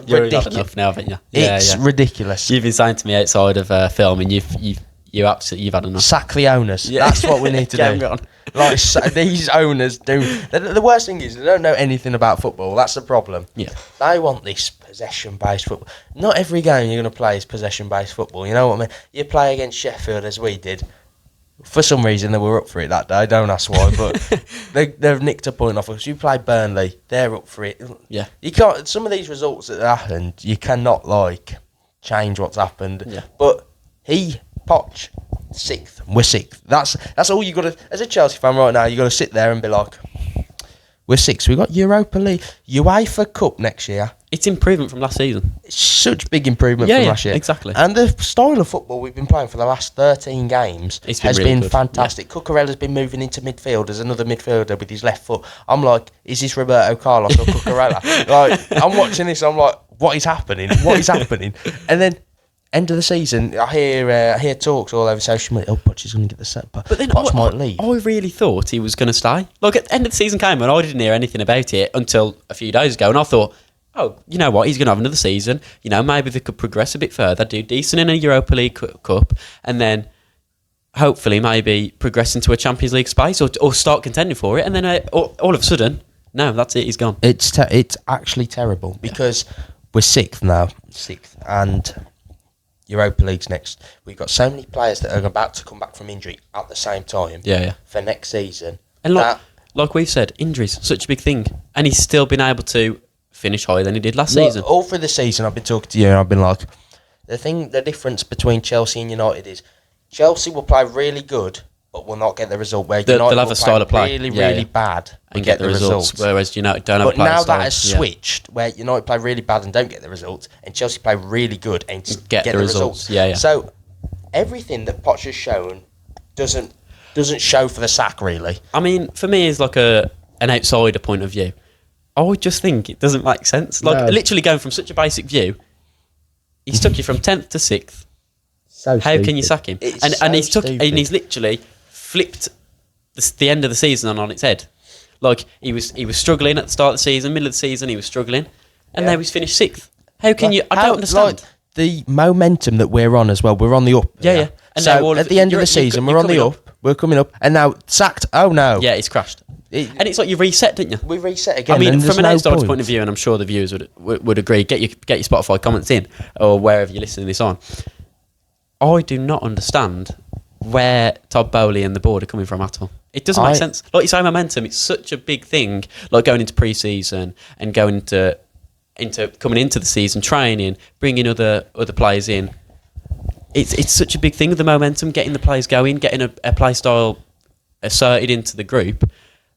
you're had enough now, haven't you? It's ridiculous. You've been saying to me outside of filming, you've had enough. Sack the owners. Yeah. That's what we need to do. Like these owners do. The worst thing is they don't know anything about football. That's the problem. Yeah. They want this possession-based football. Not every game you're going to play is possession-based football. You know what I mean? You play against Sheffield as we did. For some reason, they were up for it that day. Don't ask why, but they've nicked a point off us. You play Burnley, they're up for it. Yeah, you can't. Some of these results that happened, you cannot change what's happened. Yeah. But Poch, 6th. We're 6th. That's all you got to. As a Chelsea fan right now, you got to sit there and be like, we're 6th. We got Europa League, UEFA Cup next year. It's improvement from last season. It's such big improvement from last year. Exactly. And the style of football we've been playing for the last 13 games has been fantastic. Yeah. Cucurella's been moving into midfield as another midfielder with his left foot. I'm like, is this Roberto Carlos or Cucurella? I'm watching this, I'm like, what is happening? And then, end of the season, I hear talks all over social media. Oh, Poch is going to get the set, but then Poch might leave. I really thought he was going to stay. Like, at the end of the season came and I didn't hear anything about it until a few days ago, and I thought, oh, you know what? He's going to have another season. Maybe they could progress a bit further, do decent in a Europa League Cup, and then hopefully maybe progress into a Champions League space or start contending for it. And then all of a sudden, no, that's it. He's gone. It's actually terrible because we're 6th now, and Europa League's next. We've got so many players that are about to come back from injury at the same time. For next season, and like we've said, injuries such a big thing, and he's still been able to finish higher than he did last season. All through the season, I've been talking to you and I've been like, the difference between Chelsea and United is Chelsea will play really good but will not get the result. Where United they'll have a style of play really bad and get the results. Whereas United don't have a play style. But now that has switched, where United play really bad and don't get the results, and Chelsea play really good and get the results. Yeah. So everything that Poch has shown doesn't show for the sack really. I mean, for me, it's like an outsider point of view. I would just think it doesn't make sense. Literally going from such a basic view, he's took you from 10th to 6th. So how can you sack him? And he's literally flipped the end of the season on its head. Like he was struggling at the start of the season, middle of the season, he was struggling, and now he's finished 6th. How can you? I don't understand. Like, the momentum that we're on as well. We're on the up. Yeah. And so at the end of the season, we're on the up. We're coming up, and now sacked. Oh no! Yeah, it's crashed. And it's like you reset, didn't you? We reset again. I mean, from an outsider's point of view, and I'm sure the viewers would agree. Get your Spotify comments in, or wherever you're listening to this on. I do not understand where Todd Bowley and the board are coming from at all. It doesn't make sense. Like you say, momentum. It's such a big thing. Like going into pre-season and going into coming into the season, training, bringing other players in. It's such a big thing with the momentum, getting the players going, getting a play style asserted into the group.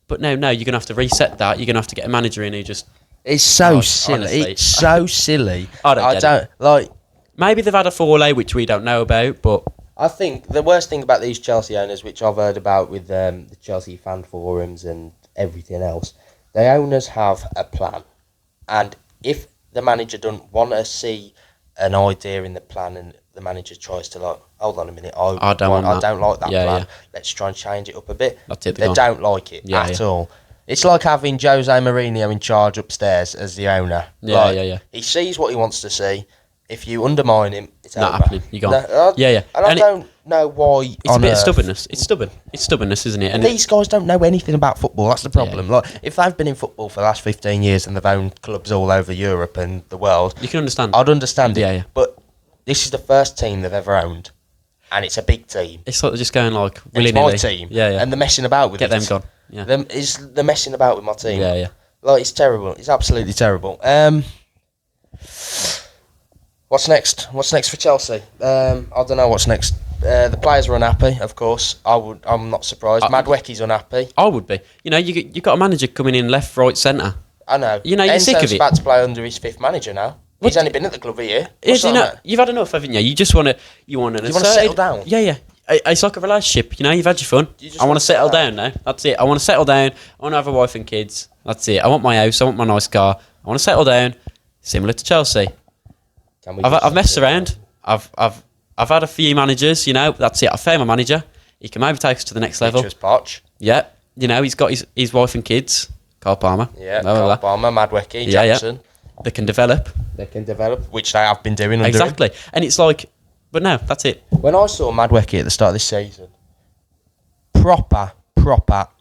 But no, you're going to have to reset that. You're going to have to get a manager in who just... It's so silly. Honestly. It's so silly. I don't like... Maybe they've had a fallout, which we don't know about, but... I think the worst thing about these Chelsea owners, which I've heard about with the Chelsea fan forums and everything else, the owners have a plan. And if the manager doesn't want to see an idea in the plan and the manager tries to like, hold on a minute, I don't like that plan. Yeah. Let's try and change it up a bit. They don't like it at all. It's like having Jose Mourinho in charge upstairs as the owner. Yeah. He sees what he wants to see. If you undermine him, it's not over. happening. You're gone. And I don't know why. It's a bit of stubbornness. It's stubborn. It's stubbornness, isn't it? And these guys don't know anything about football. That's the problem. Like, if they've been in football for the last 15 years and they've owned clubs all over Europe and the world, you can understand. I'd understand it. Yeah. But this is the first team they've ever owned, and it's a big team. It's like they're just going like willy-nilly. It's my team. Yeah. And they're messing about with it. Get them gone. Yeah. They're messing about with my team. Yeah. Like, it's terrible. It's absolutely terrible. What's next? What's next for Chelsea? I don't know what's next. The players are unhappy, of course. I'm not surprised. Madwecky's unhappy. I would be. You know, you've got a manager coming in left, right, centre. I know. You know, you're sick of it. Enzo's about to play under his fifth manager now. He's only been at the club a year. You've had enough, haven't you? You just want to... You want to settle down. Yeah. It's like a relationship, you know, you've had your fun. I want to settle down now. That's it. I want to settle down. I want to have a wife and kids. That's it. I want my house. I want my nice car. I want to settle down. Similar to Chelsea. I've messed around. I've had a few managers, you know. That's it. I found my manager. He can maybe take us to the next level. Poch. Yeah. You know, he's got his wife and kids. Carl Palmer. Yeah, Carl Palmer, Madwecky, Jackson. Yeah. They can develop. Which they have been doing. Exactly. And it's like, but no, that's it. When I saw Madwecky at the start of this season, proper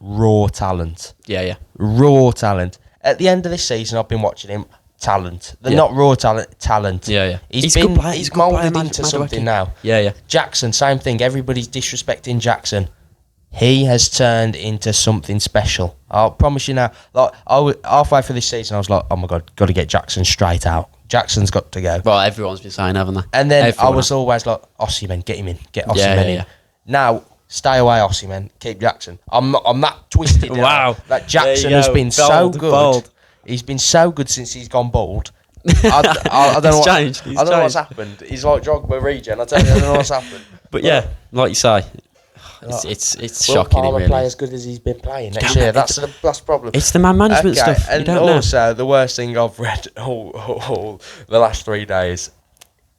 raw talent. Yeah. Raw talent. At the end of this season, I've been watching him. Talent. They're not raw talent. Yeah. He's moulded into something now. Yeah. Jackson, same thing. Everybody's disrespecting Jackson. He has turned into something special. I'll promise you now. Like, halfway through this season, I was like, oh my God, got to get Jackson straight out. Jackson's got to go. Well, everyone's been saying, haven't they? And then I was always like, Osimhen, get him in. Get Osimhen in. Now, stay away, Osimhen. Keep Jackson. I'm that twisted. Wow. That Jackson has been so good. Bold. He's been so good since he's gone bald. I don't know what's happened. He's like Drogba regen. I don't know what's happened. But yeah, like you say, it's shocking. Will Palmer play as good as he's been playing next year? That's the problem. It's the man management stuff. And also, the worst thing I've read all the last 3 days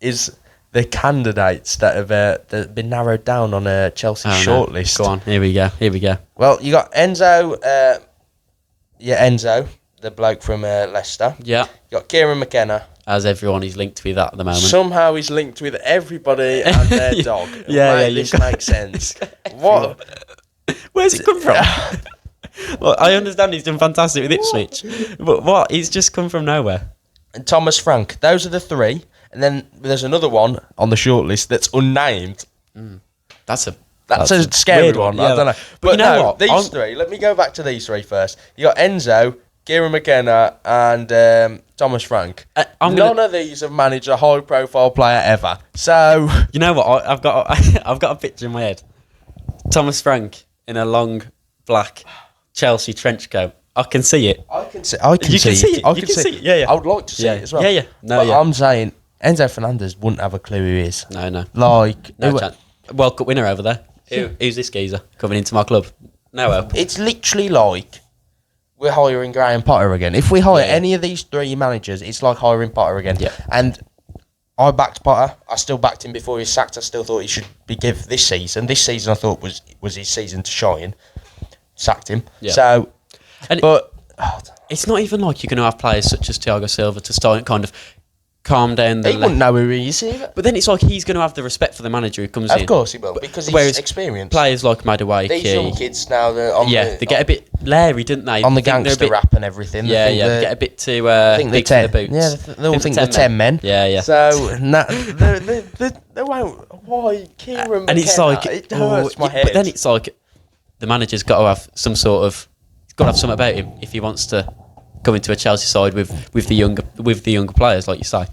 is the candidates that have been narrowed down on a Chelsea shortlist. Go on, here we go. Well, you got Enzo. Enzo. The bloke from Leicester. Yeah. You got Kieran McKenna. As everyone is linked with that at the moment. Somehow he's linked with everybody and their dog. This makes sense. What? Where's it come from? Well, I understand he's done fantastic with Ipswich, but what? He's just come from nowhere. And Thomas Frank. Those are the three. And then there's another one on the shortlist that's unnamed. That's a scary one. Yeah. I don't know. But you know what? These three. Let me go back to these three first. You got Enzo, Kieran McKenna and Thomas Frank. None of these have managed a high-profile player ever. So you know what? I've got a picture in my head. Thomas Frank in a long black Chelsea trench coat. I can see it. I can see it. Yeah. I would like to see it as well. Yeah. I'm saying Enzo Fernandez wouldn't have a clue who he is. No. Like no chance. World Cup winner over there. Who's this geezer coming into my club? No hope. It's literally like we're hiring Graham Potter again. If we hire any of these three managers, it's like hiring Potter again. Yeah. And I backed Potter. I still backed him before he was sacked. I still thought he should be given this season. This season I thought was his season to shine. Sacked him. Yeah. So, it's not even like you're going to have players such as Thiago Silva to start kind of calm down He wouldn't know who he is either. But then it's like he's going to have the respect for the manager who comes in. Of course he will, because he's Whereas experienced. Players like Madueke, These young kids now, they get a bit leery, don't they? On the They think gangster rap and everything. They get a bit too big for the boots. Yeah, they all think they're 10 men. Yeah. So, they won't. Why, Kieran And it's McKenna? like, It hurts my head. But then it's like, the manager's got to have some sort of, he's got to have something about him if he wants to come into a Chelsea side with the younger players, like you say.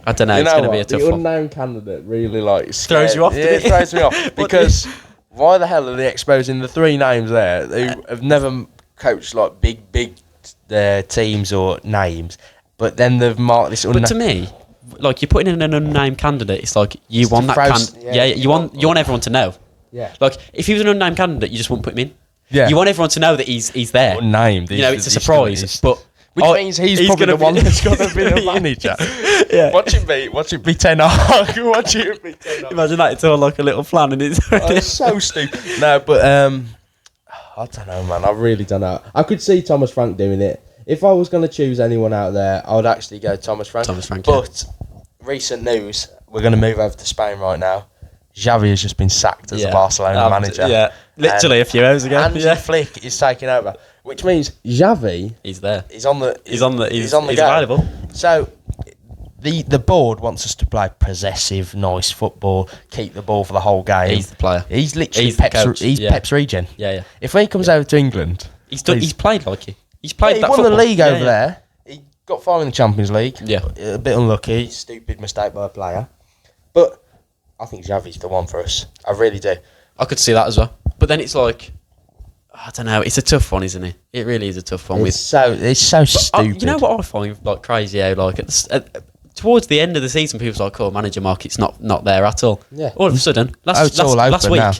I don't know. It's going to be a tough one. The unknown candidate really throws you off. Yeah, it throws me off because why the hell are they exposing the 3 names there who have never coached like big teams or names, but then they've marked this unknown. But to me, like you're putting in an unnamed candidate, it's like you want that you want everyone to know. Yeah. Like if he was an unnamed candidate, you just wouldn't put him in. Yeah. You want everyone to know that he's there. Unnamed. It's a surprise, but. Which means he's probably the one that's got to be the manager. Yeah. Watch it be Ten Hag. Watch it be Ten Hag. Imagine that, it's all like a little plan and it's so stupid. No, but I don't know, man. I really don't know. I could see Thomas Frank doing it. If I was going to choose anyone out there, I would actually go Thomas Frank. But recent news, we're going to move over to Spain right now. Xavi has just been sacked as the Barcelona manager. Yeah, literally a few hours ago. Hansi Flick is taking over, which means Xavi. He's there. He's on the He's go. available. So the board wants us to play possessive, nice football, keep the ball for the whole game. He's the player. He's literally He's Pep's regen. Yeah. If he comes over to England, He's played like it. He's played that won football. the league over there. He got far in the Champions League. Yeah. A bit unlucky, stupid mistake by a player. But I think Xavi's the one for us. I really do. I could see that as well. But then it's like, I don't know. It's a tough one, isn't it? It really is a tough one. It's so stupid. You know what I find like crazy? How like towards the end of the season, people's like, "Oh, manager market's not there at all." Yeah. All of a sudden, all last open week, now.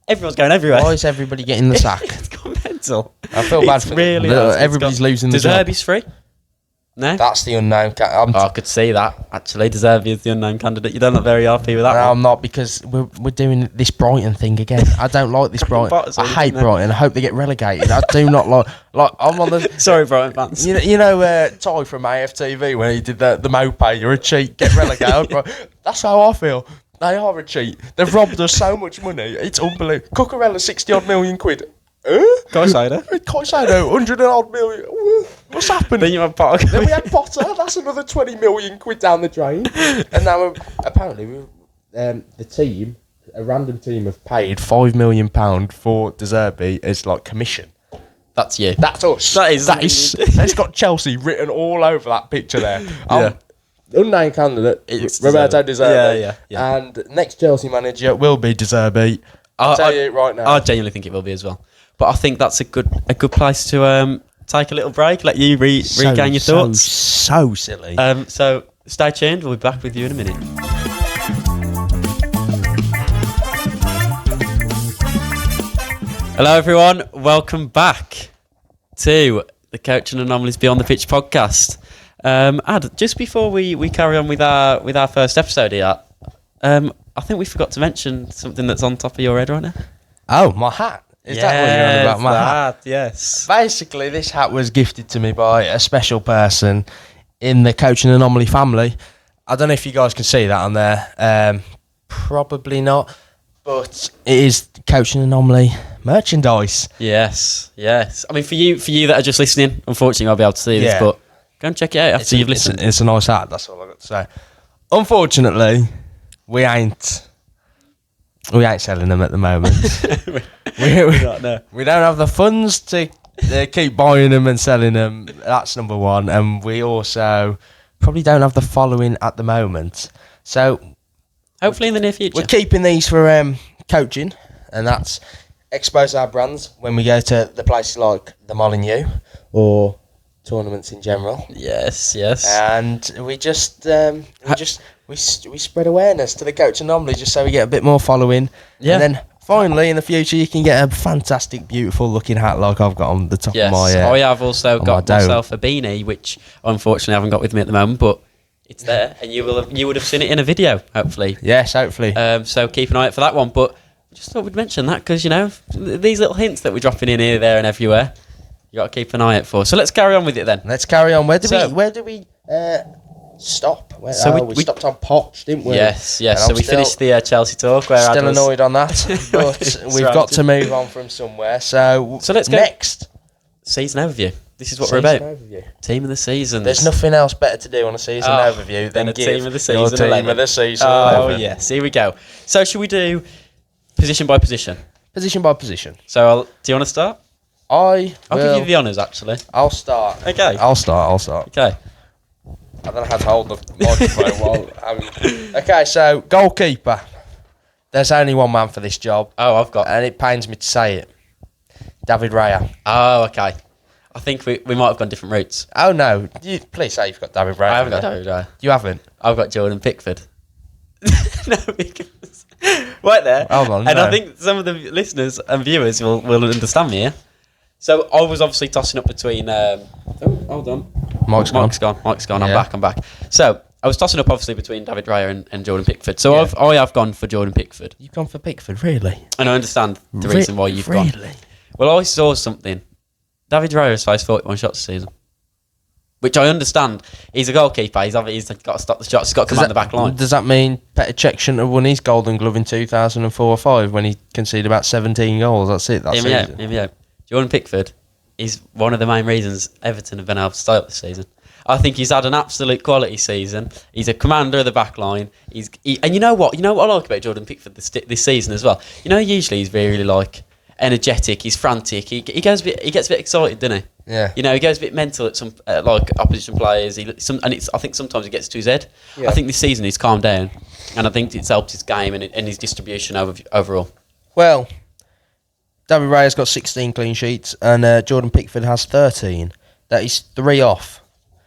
everyone's going everywhere. Why is everybody getting the sack? It's gone mental. I feel bad for really everybody's losing the job. De Zerbi's free. No? That's the unknown. I could see that. Actually, De Zerbi is the unknown candidate. You don't look very happy with that No, one. I'm not, because we're doing this Brighton thing again. I don't like this Brighton. I hate Brighton. I hope they get relegated. I do not like I'm on the... Sorry, Brighton fans. You know Ty from AFTV when he did the Mopay, you're a cheat, get relegated. That's how I feel. They are a cheat. They've robbed us so much money. It's unbelievable. Cucurella, 60 odd million quid. Caicedo. 100 odd million. What's happened? Then you had Potter. Then we had Potter. That's another 20 million quid down the drain. And now apparently the team, a random team, have paid £5 million for De Zerbi as like commission. That's you. That's us. That is. It's got Chelsea written all over that picture there. Yeah. Unnamed candidate, It's Roberto De Zerbi. Yeah. And next Chelsea manager will be De Zerbi. I'll tell you right now. I genuinely think it will be as well. But I think that's a good place to take a little break, let you regain your thoughts. So silly. So stay tuned. We'll be back with you in a minute. Hello, everyone. Welcome back to the Coaching Anomalies Beyond the Pitch podcast. Ad, just before we carry on with our first episode here, I think we forgot to mention something that's on top of your head right now. Oh, my hat. Is that what you're on about? My hat? Yes. Basically, this hat was gifted to me by a special person in the Coaching Anomaly family. I don't know if you guys can see that on there. Probably not. But it is Coaching Anomaly merchandise. Yes. I mean, for you that are just listening, unfortunately, you won't be able to see this, but go and check it out after you've listened. It's a nice hat. That's all I've got to say. Unfortunately, we ain't selling them at the moment. We don't have the funds to keep buying them and selling them. That's number one. And we also probably don't have the following at the moment. So hopefully in the near future. We're keeping these for coaching, and that's expose our brands when we go to the places like the Molineux or tournaments in general. Yes. And we just we spread awareness to the Coach Anomaly just so we get a bit more following. Yeah. And then finally in the future you can get a fantastic, beautiful looking hat like I've got on the top of my. I have also got myself a beanie, which unfortunately I haven't got with me at the moment, but it's there, and you would have seen it in a video, hopefully. Yes, hopefully. So keep an eye out for that one. But I just thought we'd mention that because these little hints that we're dropping in here, there, and everywhere. You got to keep an eye out for. So let's carry on with it then. Let's carry on. Where do we stop. So we stopped on Poch, didn't we? Yes. And So we finished the Chelsea talk. Where Still Ad was annoyed on that, but we've got to move on from somewhere. So let's go. Next. Season overview. This is what Season we're about. Overview. Team of the season. There's nothing else better to do on a season overview than a give team of the season. your team 11. of the season. Oh 11. yes, here we go. So should we do position by position? Position by position. So do you want to start? I'll give you the honours actually. I'll start. Okay. I'll start. Okay. I don't know how to hold the microphone while Okay, so goalkeeper. There's only one man for this job. Oh, I've got. And it pains me to say it. David Raya. Oh, okay. I think we might have gone different routes. Oh no! Please say you've got David Raya. I haven't got David Raya. You haven't. I've got Jordan Pickford. No, because right there. Hold on. And I think some of the listeners and viewers will understand me here. So I was obviously tossing up between. Hold on. Mike's gone. Yeah. I'm back. So I was tossing up obviously between David Raya and Jordan Pickford. So I have gone for Jordan Pickford. You've gone for Pickford, really? And I understand the reason why you've gone. Really? Well, I saw something. David Raya has faced 41 shots this season. Which I understand. He's a goalkeeper. He's got to stop the shots. He's got to command the back line. Does that mean Petr Cech shouldn't have won his Golden Glove in 2004 or 5 when he conceded about 17 goals? That's it. That's it. Yeah. Jordan Pickford is one of the main reasons Everton have been able to stay up this season. I think he's had an absolute quality season. He's a commander of the back line. And you know what? You know what I like about Jordan Pickford this season as well? You know, usually he's really energetic. He's frantic. He gets a bit excited, doesn't he? Yeah. You know, he goes a bit mental at some opposition players. I think sometimes he gets to his head. Yeah. I think this season he's calmed down, and I think it's helped his game and his distribution overall. Well, David Raya's got 16 clean sheets, and Jordan Pickford has 13. That is 3 off.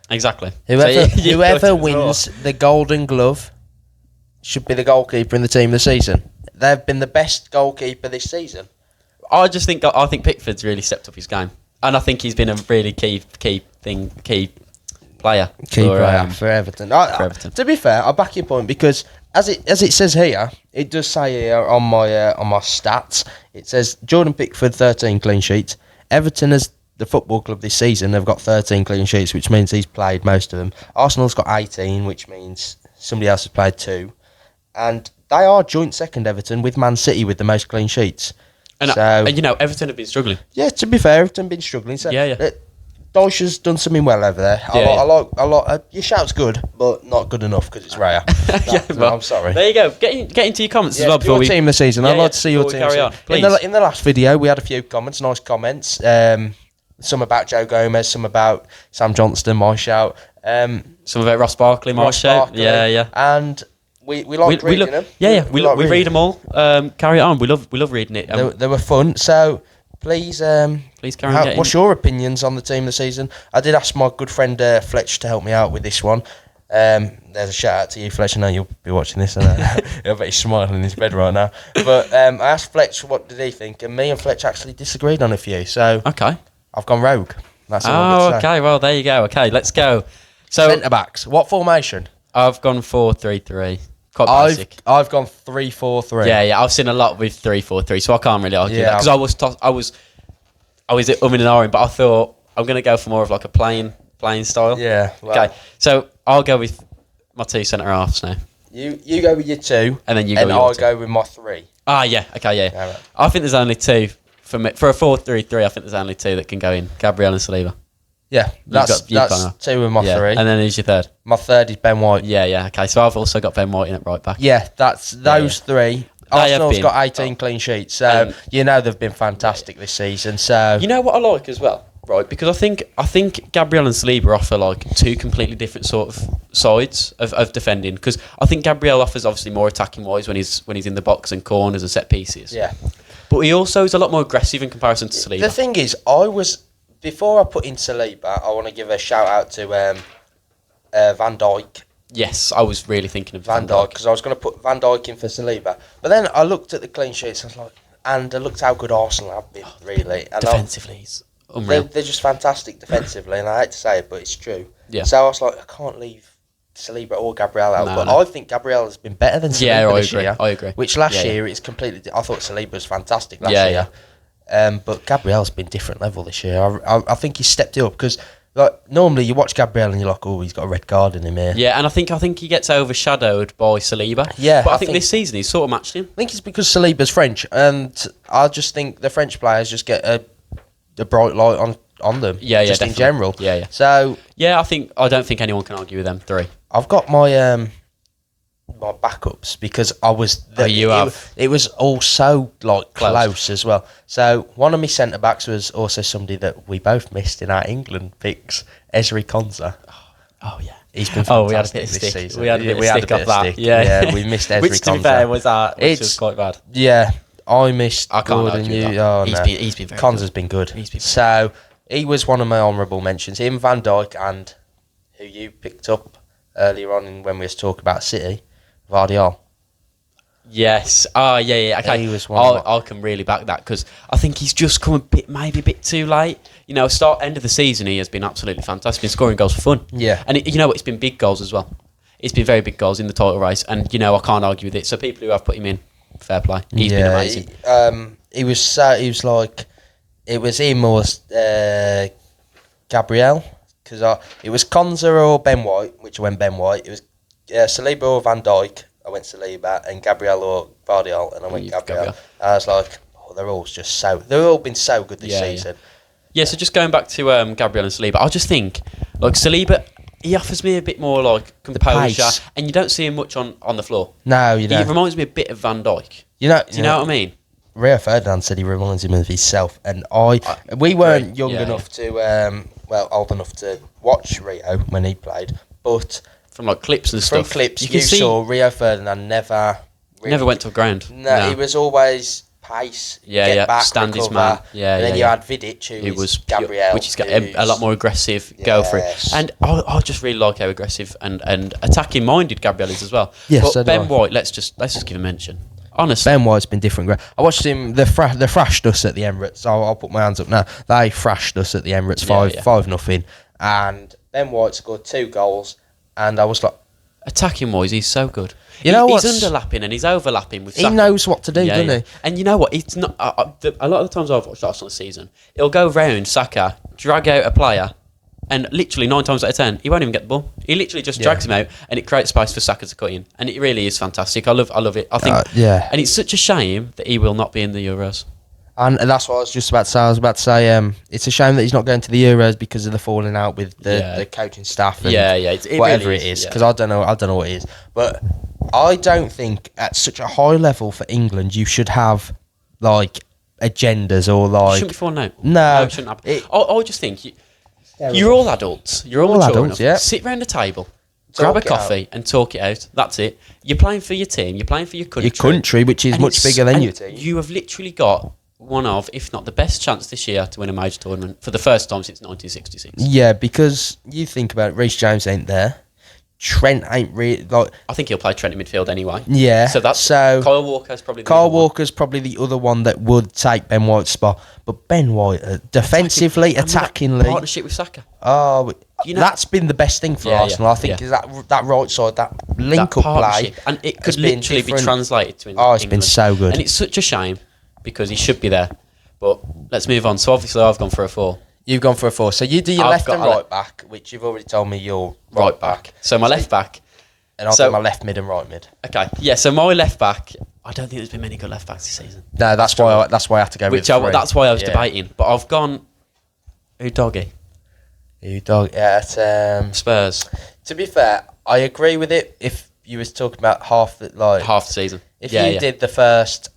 Exactly. Whoever wins the Golden Glove should be the goalkeeper in the team of the season. They've been the best goalkeeper this season. I think Pickford's really stepped up his game, and I think he's been a really key player for Everton. To be fair, I back your point because as it says here, it does say here on my stats. It says Jordan Pickford 13 clean sheets. Everton as the football club this season have got 13 clean sheets, which means he's played most of them. Arsenal's got 18, which means somebody else has played 2, and they are joint second, Everton, with Man City with the most clean sheets. And you know, Everton have been struggling. Yeah, to be fair, Everton have been struggling. So Dyche has done something well over there. I like your shout's good, but not good enough because it's Raya. I'm sorry. There you go. Get into your comments as well before your team this season. I'd like to see your team. Carry on, please. In the last video, we had a few nice comments. Some about Joe Gomez, some about Sam Johnston, my shout. Some about Ross Barkley, my shout. Yeah. And we like reading them. Yeah. We read them all. Carry on. We love reading it. They were fun. So please carry on. What's your opinions on the team of the season? I did ask my good friend Fletch to help me out with this one. There's a shout out to you, Fletch. I know you'll be watching this, and I bet he's smiling in his bed right now. But I asked Fletch what did he think, and me and Fletch actually disagreed on a few. So okay, I've gone rogue. That's all. Okay. Well, there you go. Okay, let's go. So centre backs. What formation? I've gone 4-3-3. Quite basic. I've gone 3-4-3. Yeah. I've seen a lot with 3-4-3, so I can't really argue that because I was umming and ahhing, but I thought I'm going to go for more of like a playing style. Yeah. Well, okay. So I'll go with my 2 centre halves now. You go with your 2, and then I'll go with my 3. Yeah. Okay. Yeah. Right. I think there's only 2 for me for a 4-3-3. I think there's only 2 that can go in: Gabriel and Saliba. Yeah, that's 2 of my 3. And then who's your 3rd? My 3rd is Ben White. Yeah. Okay, so I've also got Ben White in at right back. Yeah, that's those 3. Arsenal's got 18 clean sheets, so they've been fantastic this season. So you know what I like as well, right? Because I think Gabriel and Saliba offer like 2 completely different sort of sides of defending. Because I think Gabriel offers obviously more attacking wise when he's in the box and corners and set pieces. Yeah, but he also is a lot more aggressive in comparison to Saliba. The thing is, before I put in Saliba, I want to give a shout out to Van Dijk. Yes, I was really thinking of Van Dijk because I was going to put Van Dijk in for Saliba. But then I looked at the clean sheets and I looked how good Arsenal have been, really. And defensively, it's unreal. They're just fantastic defensively, and I hate to say it, but it's true. Yeah. So I was like, I can't leave Saliba or Gabriel out, but I think Gabriel has been better than Saliba this year. I agree. Which last year it's completely. I thought Saliba was fantastic last year. But Gabriel's been different level this year. I think he's stepped it up because Like normally you watch Gabriel and you're like, oh, he's got a red card in him here. Yeah, and I think he gets overshadowed by Saliba. Yeah, but I think this season he's sort of matched him. I think it's because Saliba's French, and I just think the French players just get a bright light on them. Yeah, just definitely. in general. Yeah. So yeah, I don't think anyone can argue with them three. I've got my my backups because I was. It was all so like close as well. So one of my centre backs was also somebody that we both missed in our England picks, Ezri Konsa. Oh yeah, he's been fantastic we had a bit of this stick. season. We had a bit of stick off that. Yeah, we missed Ezri Konsa. Which to be fair was quite bad. Yeah, I missed. I can't Gordon. argue with that. He's been very Konsa's good. been good. He's been so he was one of my honourable mentions. Him, Van Dijk, and who you picked up earlier on when we was talking about City, Vardiol. Yes. Oh, yeah. Okay. He was one I can really back that because I think he's just come maybe a bit too late. You know, end of the season, he has been absolutely fantastic. Been scoring goals for fun. Yeah. And it's been big goals as well. It's been very big goals in the title race, and I can't argue with it. So people who have put him in, fair play. He's been amazing. He was like, it was him or Gabriel, because it was Konsa or Ben White, which I went Ben White. It was Saliba or Van Dijk. I went Saliba, and Gabriel or Vardiol, and I went Gabriel. I was like, they've all been so good this season. Yeah, so just going back to Gabriel and Saliba, I just think, like, Saliba, he offers me a bit more, like, composure, and you don't see him much on the floor. No, you don't. He reminds me a bit of Van Dijk. Do you know what I mean? Rio Ferdinand said he reminds him of himself, and we weren't young enough to, old enough to watch Rio when he played, but... From like clips and stuff. From clips, you saw Rio Ferdinand never went to the ground. No, he was always pace. Yeah, back, stand his recover, man. Yeah, and then you had Vidic, who was Gabriel, which is a lot more aggressive. Go for it. And I just really like how aggressive and attacking minded Gabriel is as well. Yes, but Ben White, let's just give a mention. Honestly, Ben White's been different. I watched him. They thrashed us at the Emirates. I'll put my hands up now. They thrashed us at the Emirates 5-0, and Ben White scored 2 goals. And I was like, attacking wise, he's so good. He's underlapping and he's overlapping with Saka. He knows what to do, doesn't he? And you know what? It's not a lot of the times I've watched Arsenal this season. He'll go round Saka, drag out a player, and literally 9 times out of 10, he won't even get the ball. He literally just drags him out, and it creates space for Saka to cut in. And it really is fantastic. I love it. I think, and it's such a shame that he will not be in the Euros. And that's what I was just about to say. I was about to say it's a shame that he's not going to the Euros because of the falling out with the coaching staff and whatever really it is. Because I don't know what it is. But I don't think at such a high level for England you should have like agendas or like. Shouldn't be for no. No, it shouldn't happen. I just think you're all adults. You're all mature adults. enough. Yeah. Sit round the table. Grab a coffee and talk it out. That's it. You're playing for your team. You're playing for your country. Your country, which is much bigger than your team. You have literally got one of, if not the best chance this year to win a major tournament for the first time since 1966. Yeah, because you think about it, Reece James ain't there. Trent ain't really like. I think he'll play Trent in midfield anyway. Yeah. So Kyle Walker's probably the other one that would take Ben White's spot. But Ben White, defensively, attackingly, partnership with Saka. Oh, that's been the best thing for Arsenal. I think is that right side, that link up play, and it could literally be translated to. It's been so good, and it's such a shame. Because he should be there. But let's move on. So obviously I've gone for a 4. You've gone for a 4. So you do your left and right back, which you've already told me you're right back. So my left back. And I'll do my left mid and right mid. Okay. Yeah, so my left back, I don't think there's been many good left backs this season. No, that's why I have to go with 3. That's why I was debating. But I've gone Udogie. Spurs. To be fair, I agree with it if you was talking about half the season. If you did the first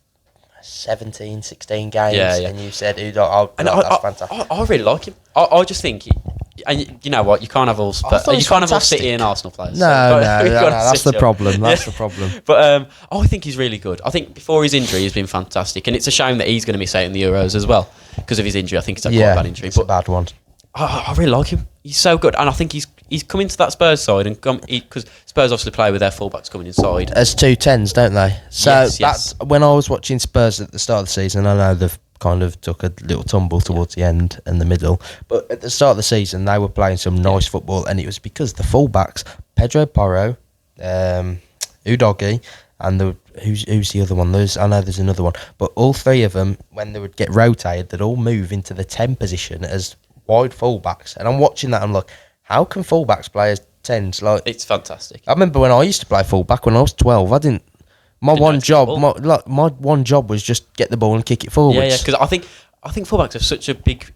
17, 16 games, and you said that's fantastic. I really like him. I just think, and you know what, you can't have all City and Arsenal players. No, that's the problem. That's the problem. But I think he's really good. I think before his injury, he's been fantastic, and it's a shame that he's going to miss out in the Euros as well because of his injury. I think it's quite a bad injury. It's a bad one. I really like him. He's so good, and I think he's come into that Spurs side and because Spurs obviously play with their fullbacks coming inside as 2 10s, don't they? So yes. When I was watching Spurs at the start of the season, I know they've kind of took a little tumble towards the end and the middle, but at the start of the season they were playing some nice football, and it was because the fullbacks, Pedro Porro, Udogie, and who's the other one? I know there's another one, but all 3 of them, when they would get rotated, they'd all move into the 10 position as wide fullbacks, and I'm watching that. I'm like, how can fullbacks play as 10s? Like, It's fantastic. I remember when I used to play fullback when I was 12. I didn't. My one job was just get the ball and kick it forwards. Yeah, because I think fullbacks are such a big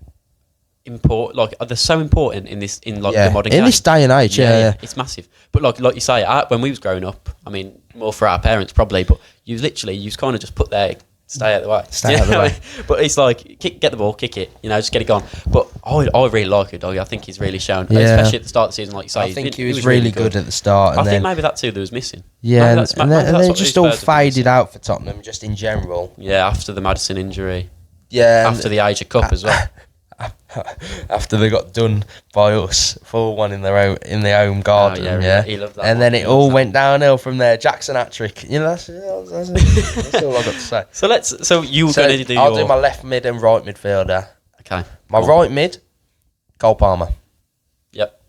they're so important in this the modern game. In this day and age, yeah. It's massive. But like you say, when we was growing up, I mean, more for our parents probably, but you kind of just put there, stay out of the way. Stay out of the way. But it's like, get the ball, kick it, just get it gone. But I really like it, Doggy. I think he's really shown, especially at the start of the season, like you say. I think he was really good at the start. And I think maybe that too that was missing. Yeah, and then just all faded out for Tottenham, just in general. Yeah, after the Maddison injury. Yeah. After the Asia Cup as well. After they got done by us 4-1 in their home garden, he loved that. And then it all went downhill from there. Jackson hat-trick, that's all I got to say. So you were going to do I'll do my left mid and right midfielder. Okay. My right mid, Cole Palmer. Yep.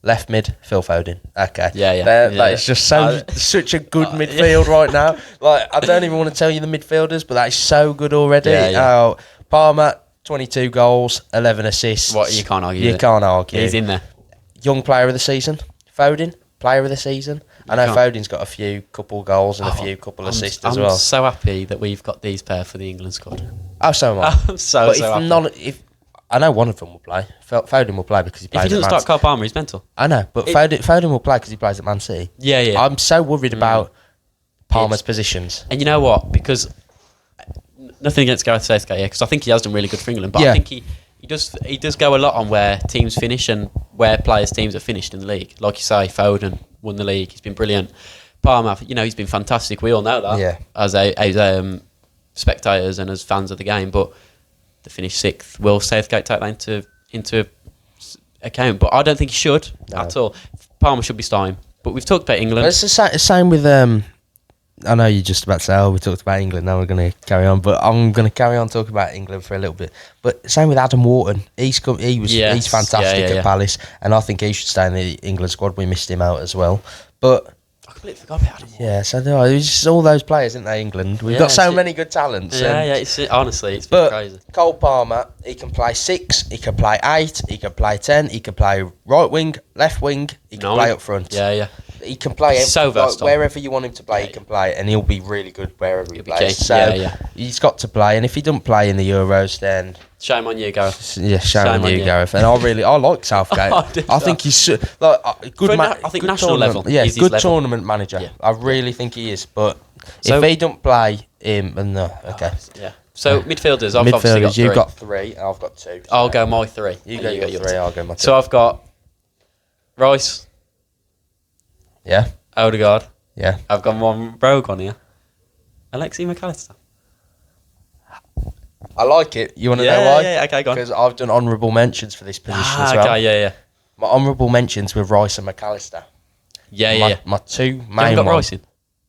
Left mid, Phil Foden. Okay. Yeah. That is just such a good midfield right now. Like, I don't even want to tell you the midfielders, but that is so good already. Oh, Palmer, 22 goals, 11 assists. What, you can't argue. You can't argue. He's in there. Young player of the season, Foden, player of the season. I know Foden's got a couple goals and a couple assists as well. I'm so happy that we've got these pair for the England squad. Oh, so am I. I'm so happy. I know one of them will play. Foden will play because he plays at Man City. If he doesn't start Cole Palmer, he's mental. I know, but Foden will play because he plays at Man City. Yeah. I'm so worried about Palmer's positions. And you know what? Because nothing against Gareth Southgate here, because I think he has done really good for England. But I think he does go a lot on where teams finish and where teams have finished in the league. Like you say, Foden won the league. He's been brilliant. Palmer, he's been fantastic. We all know that. Yeah. As spectators and as fans of the game. But to finish 6th, will Southgate take that into account? But I don't think he should at all. Palmer should be starting. But we've talked about England. It's the same with. I know you're just about to say, we talked about England, now we're going to carry on. But I'm going to carry on talking about England for a little bit. But same with Adam Wharton. He's fantastic at Palace. And I think he should stay in the England squad. We missed him out as well. But I completely forgot about Adam Wharton. Yeah, so do I. It's just all those players, isn't they, England? We've got so many good talents. Honestly, it's been crazy. Cole Palmer, he can play 6, he can play 8, he can play 10, he can play right wing, left wing, he can play up front. Yeah. He can play wherever you want him to play, he can play, and he'll be really good wherever he plays. So he's got to play, and if he doesn't play in the Euros, then shame on you, Gareth. Yeah, shame on you, Gareth. And I like Southgate. I think he's like good. I think good national level. Yeah, good tournament manager. Yeah. I really think he is. But if he don't play him, no, okay. Yeah. So midfielders, I've obviously got 3. You've got 3, and I've got 2. So I'll go my 3. You go your 3. I'll go my 2. So I've got Rice. Yeah. Odegaard. Yeah. I've got one rogue on here. Alexi McAllister. I like it. You want to know why? Yeah, okay, go on. Because I've done honourable mentions for this position as well. Okay, yeah. My honourable mentions were Rice and McAllister. Yeah. My 2 main ones. You haven't got Rice in?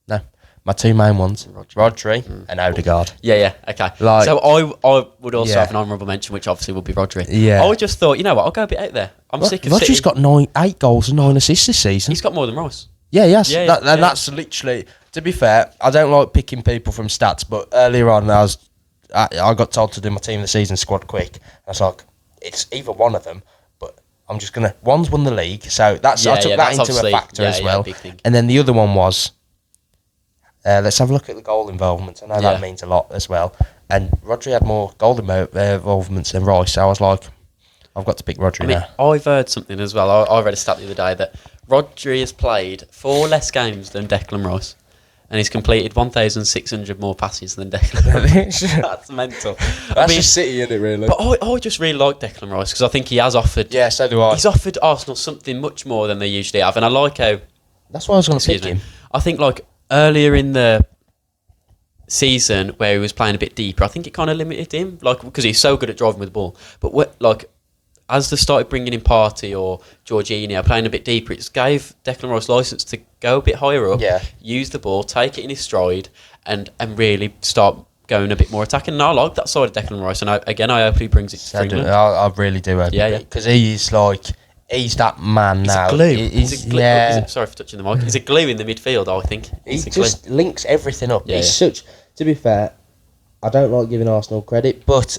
No. My 2 main ones, Rodri and Odegaard. Yeah, okay. So I would also have an honourable mention, which obviously would be Rodri. Yeah. I just thought, you know what, I'll go a bit out there. I'm sick of Rodri's got 8 goals and 9 assists this season. He's got more than Rice. Yeah, yes. That's literally, to be fair, I don't like picking people from stats, but earlier on I got told to do my team of the season squad quick. I was like, it's either one of them, but I'm just going to... One's won the league, so I took that into a factor as well. Big thing. And then the other one was... let's have a look at the goal involvement. I know that means a lot as well. And Rodri had more goal involvements than Rice, so I was like, I've got to pick Rodri now. I've heard something as well. I read a stat the other day that Rodri has played 4 less games than Declan Rice, and he's completed 1,600 more passes than Declan Rice. That's mental. That's just City, isn't it, really? But I just really like Declan Rice because I think he has offered... Yeah, so do I. He's offered Arsenal something much more than they usually have, and I like how... That's why I was going to pick him. I think, like, earlier in the season where he was playing a bit deeper, I think it kind of limited him, like, because he's so good at driving with the ball. But as they started bringing in Partey or Jorginho playing a bit deeper, it gave Declan Rice license to go a bit higher up, use the ball, take it in his stride, and really start going a bit more attacking. And I like that side of Declan Rice, and I hope he brings it to England. I really do hope because he's like... He's that man now. Glue. He's a glue. Sorry for touching the mic. He's a glue in the midfield, I think. He just links everything up. He's such... To be fair, I don't like giving Arsenal credit, but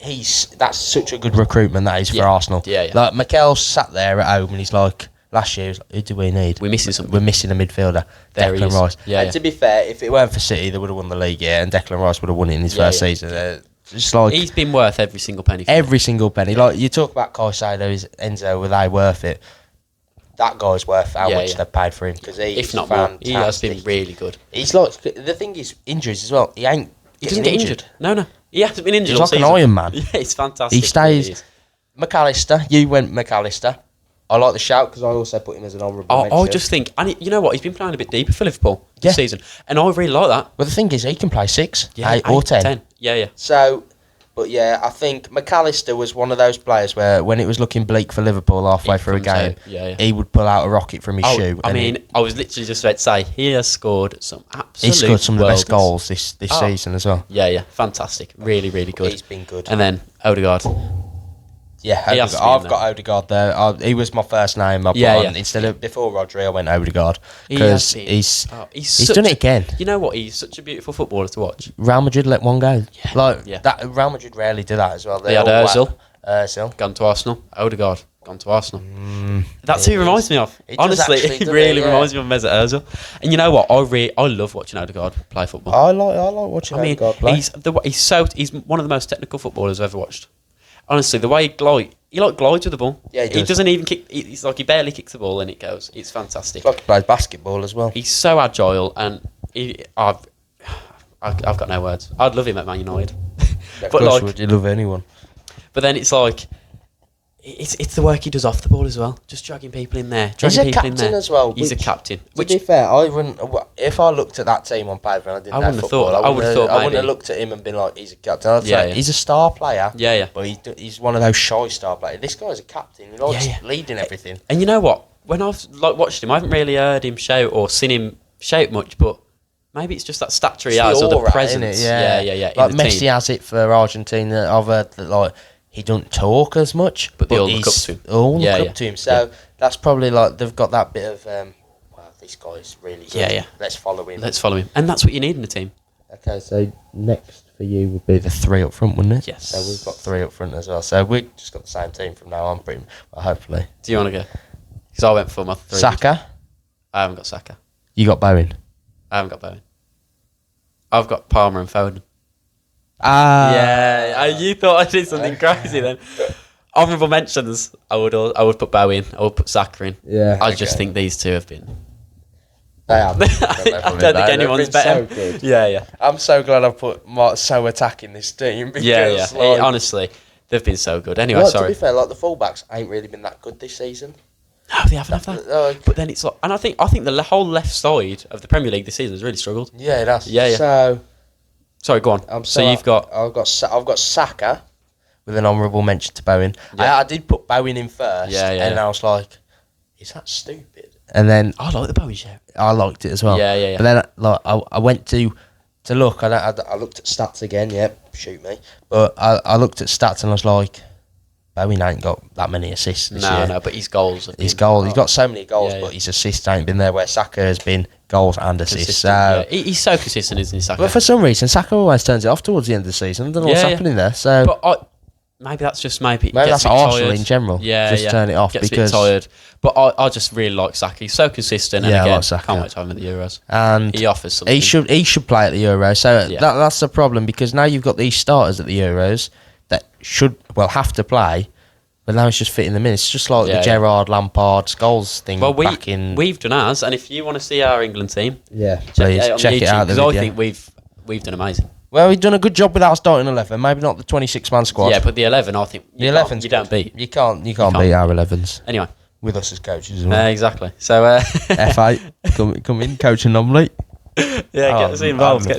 that's such a good recruitment that is for Arsenal. Yeah, yeah. Like Mikel sat there at home and he's like, last year, who do we need? We're missing something. We're missing a midfielder. There he Declan is. Rice. Yeah, And to be fair, if it weren't for City, they would have won the league, and Declan Rice would have won it in his first season. Just like He's been worth every single penny. every single penny. Like you talk about Caicedo, Enzo, were they worth it? That guy's worth how much they've paid for him because he's if not fantastic. more, he has been really good. He's like the thing is injuries as well. He doesn't get injured. No. He hasn't been injured. He's all like an season. Iron Man. Yeah, it's fantastic. He stays. McAllister, you went McAllister. I like the shout because I also put him as an honourable mention. I just think, and you know what, he's been playing a bit deeper for Liverpool this season, and I really like that. Well, the thing is, he can play 6, 8 or 10. Yeah. So, but yeah, I think McAllister was one of those players where when it was looking bleak for Liverpool halfway through a game, he would pull out a rocket from his shoe. I mean, I was literally just about to say, he has scored some absolute He's scored some of the best goals this Oh. season as well. Yeah, fantastic. Really, really good. He's been good. And then Odegaard. Yeah, He has to be I've in got Odegaard there. He was my first name. I put on. Instead of before Rodri, I went Odegaard because he's done it again. You know what? He's such a beautiful footballer to watch. Real Madrid let one go. That Real Madrid rarely do that as well. They had Ozil gone to Arsenal. Odegaard gone to Arsenal. That's who he reminds me of. Honestly, he really reminds me of Mesut Ozil. And you know what? I love watching Odegaard play football. I like watching Odegaard play. He's one of the most technical footballers I've ever watched. Honestly, the way he glides with the ball. Yeah, he doesn't even kick. He's like he barely kicks the ball and it goes. It's fantastic. It's like he plays basketball as well. He's so agile and I've got no words. I'd love him at Man United. Of course, would you love anyone? But then it's like it's the work he does off the ball as well. Just dragging people in there. He's a captain as well. He's a captain. To be fair, I wouldn't. If I looked at that team on paper and I didn't know football, I would have looked at him and been like, he's a captain. I'd say he's a star player. Yeah. But he's one of those shy star players. This guy's a captain. He likes leading everything. And you know what? When I've watched him, I haven't really heard him shout or seen him shout much, but maybe it's just that stature he has or the presence. Yeah. Like Messi has it for Argentina. I've heard that he don't talk as much, but they all look up to him. All look up to him. So that's probably they've got that bit of this guy's really good. Yeah. Let's follow him. And that's what you need in a team. Okay, so next for you would be the 3 up front, wouldn't it? Yes. So we've got 3 up front as well. So we've just got the same team from now on, pretty well, hopefully. Do you want to go? Because I went for my 3. Saka? I haven't got Saka. You got Bowen? I haven't got Bowen. I've got Palmer and Foden. Yeah, you thought I did something crazy then. Honourable mentions, I would put Bowen, I would put Saka in. Yeah, I just think these two have been. They have. I don't think anyone's better. So good. Yeah. I'm so glad I put so attacking this team. Because, honestly, they've been so good. Anyway, sorry. To be fair, the fullbacks ain't really been that good this season. No, they haven't had that. But then it's like, and I think the whole left side of the Premier League this season has really struggled. Yeah, it has. Yeah. So, sorry, go on. I've got Saka with an honourable mention to Bowen. Yeah. I did put Bowen in first. And I was like, is that stupid? And then I like the Bowen shout. I liked it as well. Yeah. But then I went to look. I looked at stats again. Yep, shoot me. But I looked at stats and I was like, Bowen ain't got that many assists this year. No, but his goals. He's got so many goals, but his assists ain't been there. Where Saka has been goals and assists. So he's so consistent, isn't he, Saka? But for some reason, Saka always turns it off towards the end of the season. I don't know what's happening there. So, but maybe that's just maybe that's Arsenal in general. Yeah, just turn it off gets because a bit tired. But I just really like Saka. He's so consistent, and again, can't wait to have him at the Euros. And he offers something. He should play at the Euros. So that's the problem because now you've got these starters at the Euros that have to play. But now it's just fitting them in. It's just like the Gerrard, Lampard, Scholes thing. Well, we've done ours, and if you want to see our England team, check it out. Because I think we've done amazing. Well, we've done a good job with our starting 11. Maybe not the 26-man squad. Yeah, but the 11, I think you don't beat. You can't beat our 11s. Anyway, with us as coaches as well. Exactly. So F8, come in, Coaching Anomaly. Get us involved.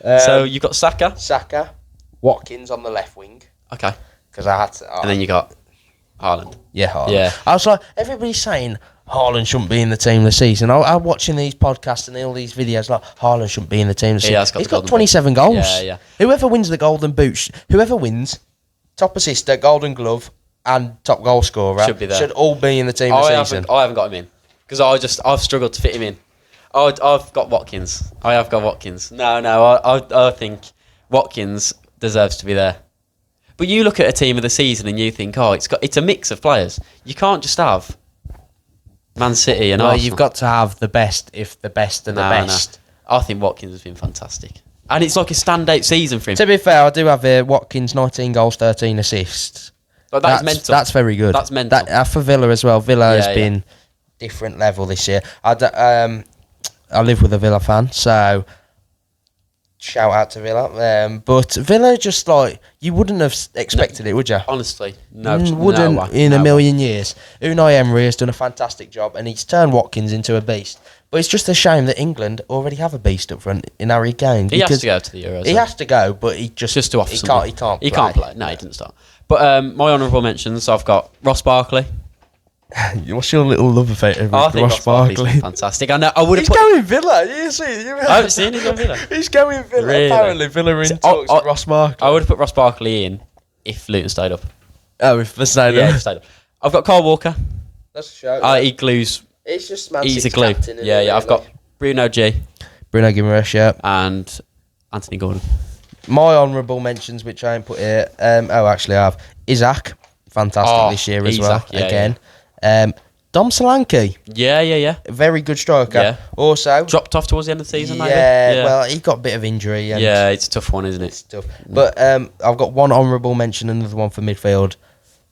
So you've got Saka, Watkins on the left wing. Okay. Because I had to. And then you got Haaland. Yeah, Haaland. Yeah. I was like, everybody's saying Haaland shouldn't be in the team this season. I'm watching these podcasts and all these videos like Haaland shouldn't be in the team this season. He's got 27 goals. Yeah. Whoever wins the Golden Boot, whoever wins, top assister, Golden Glove, and top goal scorer should all be in the team this season. I haven't got him in because I've struggled to fit him in. I've got Watkins. I have got Watkins. No, I think Watkins deserves to be there. But you look at a team of the season and you think, oh, it's a mix of players. You can't just have Man City and Arsenal. You've got to have the best, if the best are the best. No. I think Watkins has been fantastic. And it's like a standout season for him. To be fair, I do have Watkins, 19 goals, 13 assists. But that's mental. That's very good. That's mental. For Villa as well. Villa has been different level this year. I live with a Villa fan, so shout out to Villa. But Villa just like, you wouldn't have expected it, would you? Honestly, no. Wouldn't no way, in no a million years. Unai Emery has done a fantastic job, and he's turned Watkins into a beast. But it's just a shame that England already have a beast up front in Harry Kane. He has to go to the Euros. He has to go, but he just to offer he can't play. No, he didn't start. But my honourable mentions, I've got Ross Barkley. What's your little love affair with I think Ross Barkley's fantastic. I know. I would have He's going Villa. You see? I haven't seen he's going Villa. He's going Villa. Really? Apparently, Villa are in talks with Ross Barkley. I would have put Ross Barkley in if Luton stayed up. Oh, if they stayed up. Stayed up. I've got Kyle Walker. That's a shout. He glues. He's just Man He's a City's glue. captain, Yeah. I've got Bruno G. Bruno Guimaraes, yeah. And Anthony Gordon. My honourable mentions, which I ain't put here. Actually, I have Isaac. Fantastic this year as well. Again. Dom Solanke. Yeah. Very good striker. Yeah. Also dropped off towards the end of the season, maybe. Well, he got a bit of injury. And it's a tough one, isn't it? It's tough. But I've got one honourable mention and another one for midfield.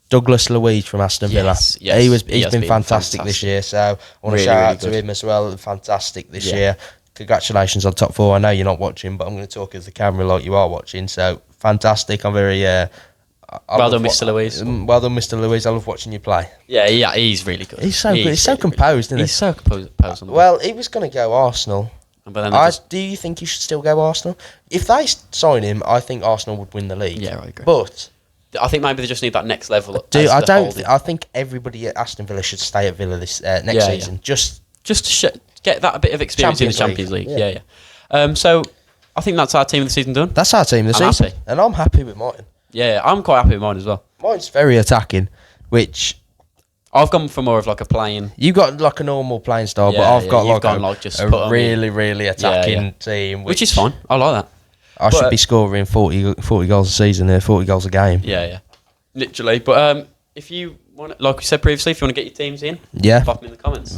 Douglas Luiz from Aston Villa. Yes, he's been fantastic this year, so I want to shout out to him as well. Fantastic this year. Congratulations on top 4. I know you're not watching, but I'm going to talk as the camera like you are watching. So fantastic. I'm very well done, Mr. Luiz. Well done, Mr. Luiz. I love watching you play. Yeah, he's really good. He's so good. He's so composed, isn't he? He's so composed on the well, he was going to go Arsenal. But then do you think he should still go Arsenal? If they sign him, I think Arsenal would win the league. Yeah, I agree. But I think maybe they just need that next level. I think everybody at Aston Villa should stay at Villa this next season. Just to get that bit of experience in the Champions League. Yeah. So I think that's our team of the season done. That's our team of the season. Happy. And I'm happy with mine. Yeah, I'm quite happy with mine as well. Mine's very attacking, which I've gone for more of like a playing. You got like a normal playing style, but I've got just a really attacking team, which is fine. I like that. I should be scoring 40 goals a season there, 40 goals a game. Yeah. Literally. But if you want, like we said previously, if you want to get your teams in, pop them in the comments.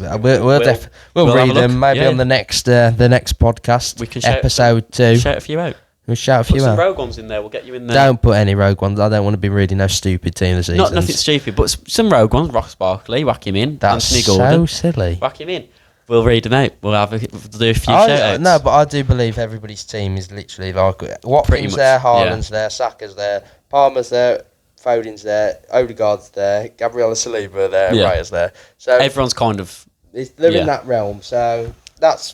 We'll read them maybe on the next podcast. We can episode 2. Shout a few out. We'll shout a few out. Put some out. rogue ones in there. We'll get you in there. Don't put any rogue ones. I don't want to be reading no stupid team this season. Nothing stupid, but some rogue ones. Ross Barkley, whack him in. That's Anthony Gordon, so silly. Whack him in. We'll read them out. We'll do a few shout-outs. No, but I do believe everybody's team is literally like Watkins there, Haaland's there, Saka's there, Palmer's there, Foden's there, Odegaard's there, Gabriel Saliba there, Raya's there. So everyone's kind of they're in that realm. So that's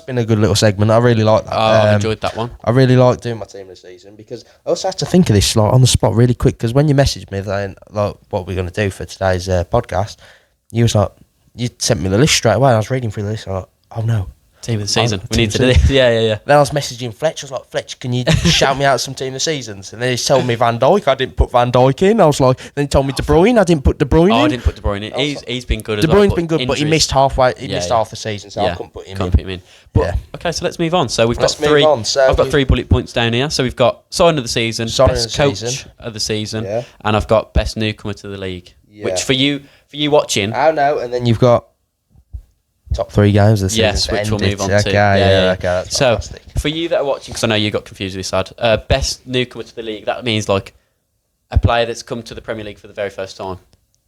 been a good little segment. I really like that. I've enjoyed that one. I really like doing my team this season because I also had to think of this like on the spot really quick because when you messaged me saying like what we're going to do for today's podcast, you was like. You sent me the list straight away. I was reading through the list. I was like, oh no. Team of the season. We need to do this. Yeah. Then I was messaging Fletch. I was like, Fletch, can you shout me out some team of the seasons? And then he told me Van Dijk. I didn't put Van Dijk in. I was like, then he told me De Bruyne. I didn't put De Bruyne in. I didn't put De Bruyne in. He's been good as well. De Bruyne's been good, but he missed halfway. He missed half the season, so I couldn't put him in. But, okay, so let's move on. So we've got 3. I've got 3 bullet points down here. So we've got sign of the season, best coach of the season, and I've got best newcomer to the league. Which for you watching. I know, and then you've got top 3 games of the season. Yes, which we'll move on to. Okay, that's fantastic. For you that are watching, because I know you got confused with this ad, best newcomer to the league, that means like a player that's come to the Premier League for the very first time.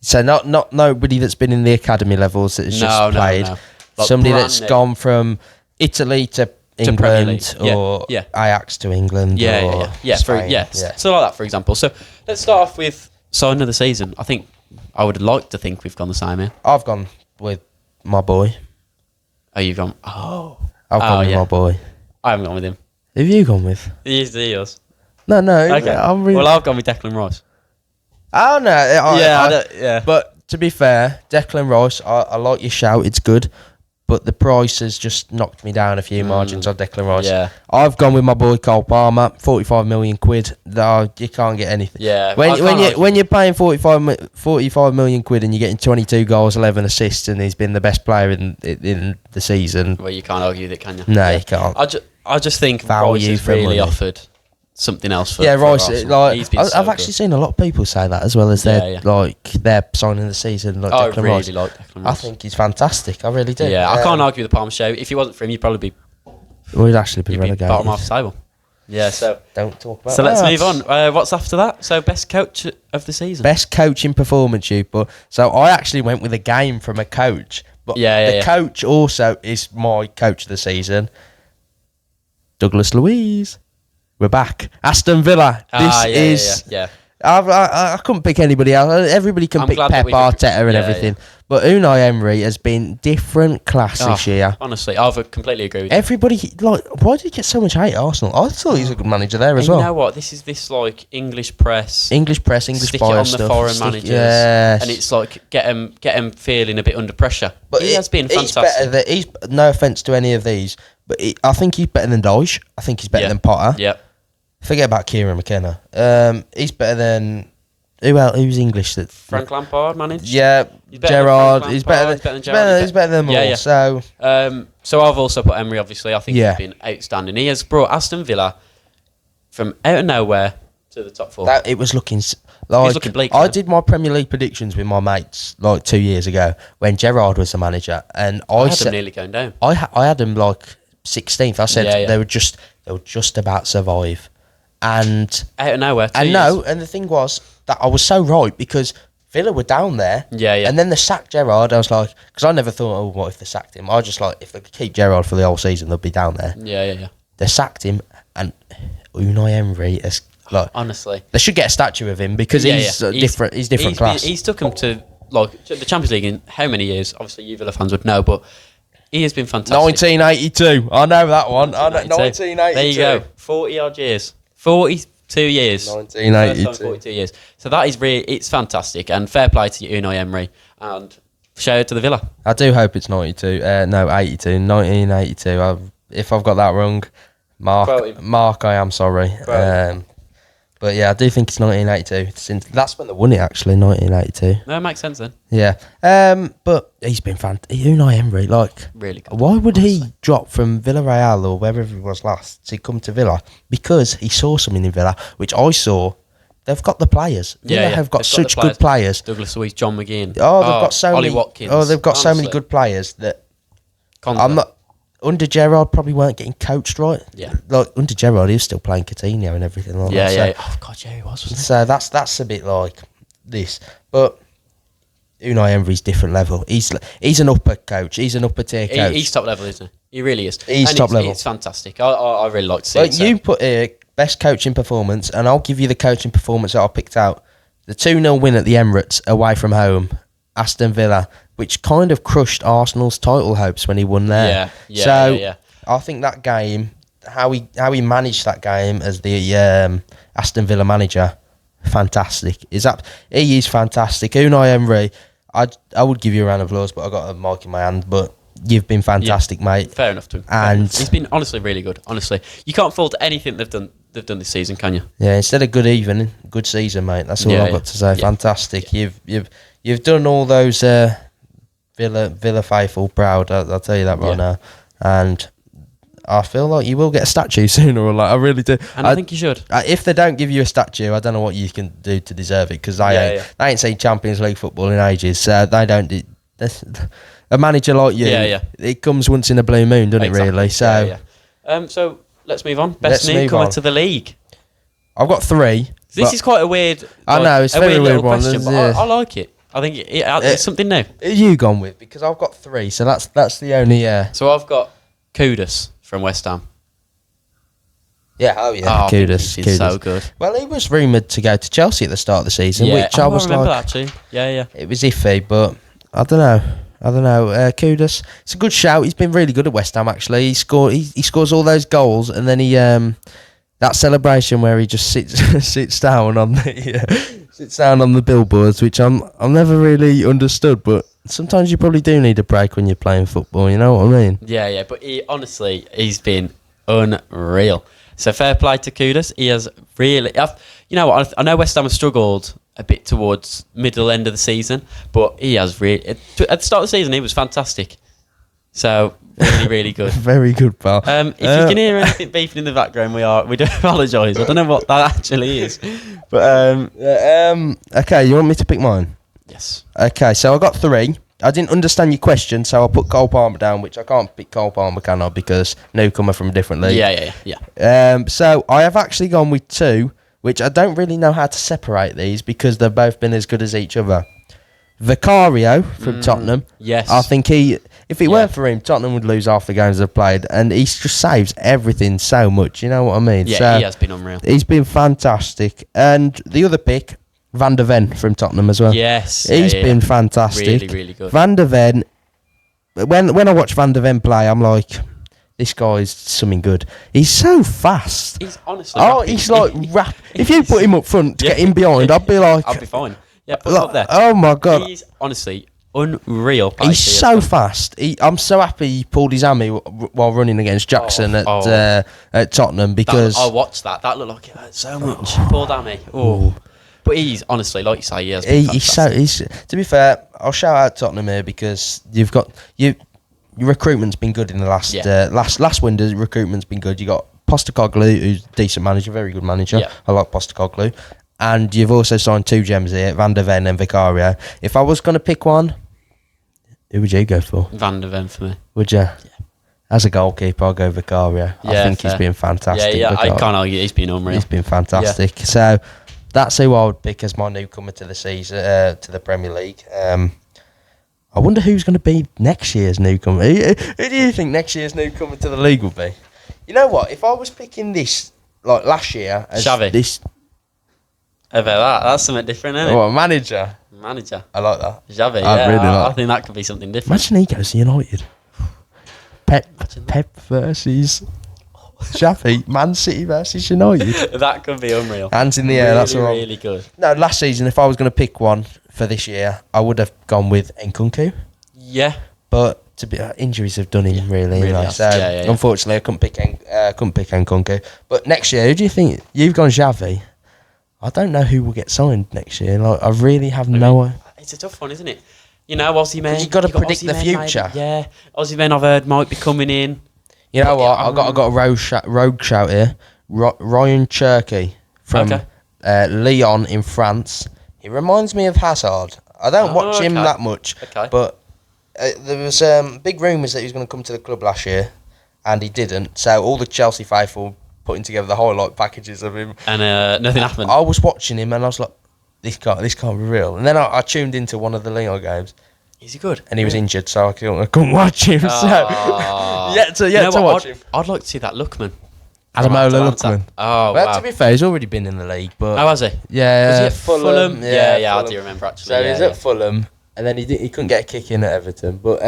So not nobody that's been in the academy levels that has just played. No. Like somebody that's gone from Italy to England or Ajax to England. Yeah. Spain. So like that, for example. So let's start off with sign of the season. I think I would like to think we've gone the same here. I've gone with my boy. Oh, you've gone. I've gone with my boy. I haven't gone with him. Who have you gone with? He's yours. No. Okay. Well, I've gone with Declan Rice. Oh no. Yeah. But to be fair, Declan Rice, I like your shout. It's good, but the price has just knocked me down a few margins on Declan Rice. Yeah. I've gone with my boy Cole Palmer. 45 million quid. No, you can't get anything. Yeah. When you're paying 45 million quid and you're getting 22 goals, 11 assists, and he's been the best player in the season. Well, you can't argue that, can you? No, you can't. I just think Rice has really offered something else for right. Arsenal. Like, He's been I've actually seen a lot of people say that as well as they're signing the season. Like I Declan really Rice. like Declan Rice. I think he's fantastic. I really do. Yeah, I can't argue with the Palmer show. If he wasn't for him, you'd probably be We'd actually be you'd be relegated. bottom half the table. Yeah, so Don't talk about so that. let's move on. What's after that? So best coach of the season. Best coaching performance, but so I actually went with a game from a coach, but the coach also is my coach of the season. Douglas Luiz. We're back. Aston Villa. I couldn't pick anybody else. Everybody can pick Pep, Arteta and everything. But Unai Emery has been different class this year. Honestly, I completely agree with you. Everybody, why did he get so much hate at Arsenal? I thought he was a good manager there as well. You know what? This is like English press. English stick it on the foreign managers. Yes. And it's like, get him feeling a bit under pressure. But he has been He's fantastic. better no offence to any of these, but I think he's better than Dyche. I think he's better than Potter. Yeah. Forget about Kieran McKenna. He's better than who's English that Frank Lampard managed. Yeah, Gerrard. He's better than Gerrard. He's better than them all. Yeah. So I've also put Emery. Obviously, I think he's been outstanding. He has brought Aston Villa from out of nowhere to the top four. It was looking like looking bleak. I did my Premier League predictions with my mates like 2 years ago when Gerrard was the manager, and I had said them nearly going down. I had them like 16th. I said they were just about survive. And out of nowhere, and the thing was that I was so right because Villa were down there. Yeah. And then they sacked Gerrard. I was like, because I never thought, what if they sacked him? I was just like, if they could keep Gerrard for the whole season, they'll be down there. Yeah. They sacked him, and Unai Emery is like, honestly, they should get a statue of him because he's different. He's different class. He's took him to like the Champions League in how many years? Obviously, you Villa fans would know, but he has been fantastic. 1982. I know that one. 1982. There you go. 40 odd years. 42 years. 1982. 42 years. So that is really, it's fantastic. And fair play to you, Unai Emery. And shout out to the Villa. I do hope it's 92. 82. 1982. If I've got that wrong, Mark, I am sorry. But yeah, I do think it's 1982. That's when they won it, actually, 1982. No, it makes sense then. Yeah. But he's been Unai Emery, really good. Why would he drop from Villarreal or wherever he was last to come to Villa? Because he saw something in Villa, which I saw. They've got the players. Villa have got such good players. Douglas Luiz, John McGinn. Oh, they've got so Ollie many. Watkins. Oh, they've got so many good players that I'm not. Under Gerrard, probably weren't getting coached right. Yeah. Under Gerrard, he was still playing Coutinho and everything like that. Yeah. Oh, God, yeah, he was. So that's a bit like this. But Unai Emery's different level. He's an upper coach. He's an upper tier coach. He's top level, isn't he? He really is. He's top level. It's fantastic. I really like to see it. You put best coaching performance, and I'll give you the coaching performance that I picked out. The 2-0 win at the Emirates away from home, Aston Villa, which kind of crushed Arsenal's title hopes when he won there. Yeah. I think that game, how he managed that game as the Aston Villa manager, fantastic. He is fantastic. Unai Emery, I would give you a round of applause, but I got a mic in my hand. But you've been fantastic, mate. Fair enough to him. And he's been honestly really good. Honestly, you can't fault anything they've done this season, can you? Yeah, instead of good season, mate. That's all I've got to say. Yeah. Fantastic. You've done all those Villa faithful proud. I'll tell you that right now. And I feel like you will get a statue sooner or later. I really do. And I think you should. If they don't give you a statue, I don't know what you can do to deserve it because they ain't seen Champions League football in ages. So they don't. A manager like you, it comes once in a blue moon, doesn't it? Really. So, so let's move on. Best newcomer to the league. I've got 3. This is quite a weird. I know it's a very weird one. Question, but I like it. I think it's something new. Who you gone with? Because I've got 3, so that's the only. So I've got Kudus from West Ham. Yeah, Kudus. He's so good. Well, he was rumoured to go to Chelsea at the start of the season, which I was remember like, that actually. Yeah. It was iffy, but I don't know. Kudus, it's a good shout. He's been really good at West Ham actually. He scores all those goals, and then he that celebration where he just sits down on the billboards, which I'm never really understood, but sometimes you probably do need a break when you're playing football, you know what I mean? Yeah, but he's been unreal. So fair play to Kudus. He has really, I know West Ham have struggled a bit towards middle end of the season, but he has really, at the start of the season he was fantastic. So really, really good. Very good, pal. If you can hear anything beeping in the background, we do apologise. I don't know what that actually is, but okay, you want me to pick mine? yes. Okay, so I got 3. I didn't understand your question, so I put Cole Palmer down, which I can't pick Cole Palmer, can I? Because newcomer from a different league. Yeah. So I have actually gone with 2, which I don't really know how to separate these because they've both been as good as each other. Vicario from Tottenham. Yes. I think if it weren't for him, Tottenham would lose half the games they've played, and he just saves everything so much. You know what I mean? Yeah, so he has been unreal. He's been fantastic. And the other pick, Van der Ven from Tottenham as well. Yes. He's been fantastic. Really, really good. Van der Ven, when I watch Van der Ven play, I'm like, this guy's something good. He's so fast. He's honestly. He's like rap. If you put him up front to get him behind, I'd be like, I'll be fine. Yeah, put him up there. Oh my god. He's honestly unreal. He's so fast. I'm so happy he pulled his hammy while running against Jackson at Tottenham because I watched that. That looked like it hurt so much. Poor Dammy. Oh. But he's honestly, like you say, he has been fantastic. To be fair, I'll shout out Tottenham here because you've got your recruitment's been good in the last window. Recruitment's been good. You got Postecoglou, who's a decent manager, very good manager. Yeah. I like Postecoglou. And you've also signed 2 gems here, Van der Ven and Vicario. If I was going to pick one, who would you go for? Van der Ven for me. Would you? Yeah. As a goalkeeper, I'll go Vicario. I think fair. He's been fantastic. Yeah, I can't argue. He's been unreal. He's been fantastic. Yeah. So that's who I would pick as my newcomer to the season, to the Premier League. I wonder who's going to be next year's newcomer. Who do you think next year's newcomer to the league will be? You know what? If I was picking this like last year, as Xavi. This. About that's something different, isn't it? What, manager? I like that. Xavi, I think that could be something different. Imagine he goes to United. Pep versus Xavi, Man City versus United. That could be unreal. Hands in the air, that's all. Really good. No, last season, if I was going to pick one for this year, I would have gone with Nkunku. Yeah. But injuries have done him really. You know, so unfortunately, I couldn't pick Nkunku. But next year, who do you think? You've gone Xavi. I don't know who will get signed next year. Like, I really have no idea. It's a tough one, isn't it? You know, Aussie men. You've got to predict the future. Maybe, Aussie men I've heard might be coming in. You know what? I got a rogue shout here. Ryan Cherky from Lyon in France. He reminds me of Hazard. I don't watch him that much, but there was big rumours that he was going to come to the club last year, and he didn't. So all the Chelsea faithful putting together the highlight packages of him, and nothing happened. I was watching him, and I was like, this can't be real. And then I tuned into one of the Lyon games. Is he good? And he was injured, so I couldn't watch him. So yet to watch him. I'd like to see that Lookman. Ademola Lookman. Oh, well, to be fair, he's already been in the league. But has he? Yeah. Was he at Fulham? Yeah, Fulham. I do remember actually. So he was at Fulham, and then he couldn't get a kick in at Everton. But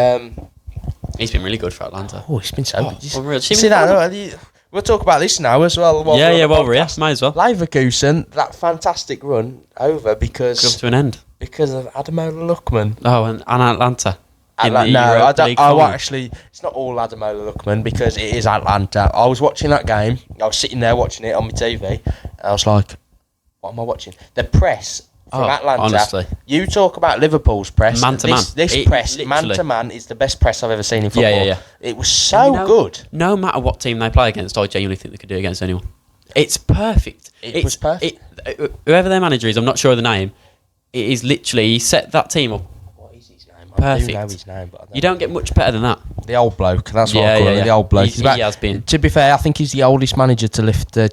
he's been really good for Atlanta. Oh, he's been so good. See that? We'll talk about this now as well. Well, we're here. Might as well. Leverkusen, that fantastic run over because come to an end because of Ademola Lookman. Oh, and Atlanta. Actually, it's not all Ademola Lookman because it is Atlanta. I was watching that game. I was sitting there watching it on my TV, and I was like, "What am I watching?" The press from Atlanta. Honestly, you talk about Liverpool's press. Man to man. This press, man to man, is the best press I've ever seen in football. Yeah. It was so good. No matter what team they play against, I genuinely think they could do it against anyone. It's perfect. It was perfect. Whoever their manager is, I'm not sure of the name. It is literally he set that team up. Perfect. I do know his name, but you don't get much better than that. The old bloke. That's what I call him. The old bloke. He has been. To be fair, I think he's the oldest manager to lift the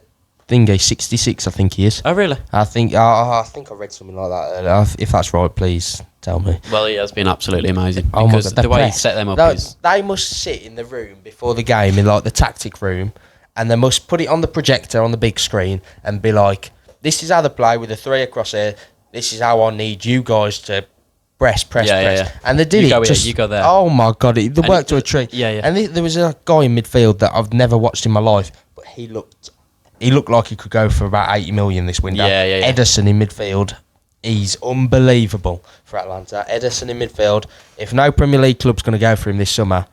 thingy. 66, I think he is. Oh, really? I think I read something like that. If that's right, please tell me. Well, he has been absolutely amazing because the way he set them up is. They must sit in the room before the game, in like the tactic room, and they must put it on the projector on the big screen and be like, "This is how they play with the 3 across here. This is how I need you guys to." Press. And they did it. You go there. Oh my god, they worked to a treat. Yeah. And there was a guy in midfield that I've never watched in my life, but he looked like he could go for about 80 million this window. Yeah. Ederson in midfield, he's unbelievable for Atlanta. Ederson in midfield. If no Premier League club's going to go for him this summer,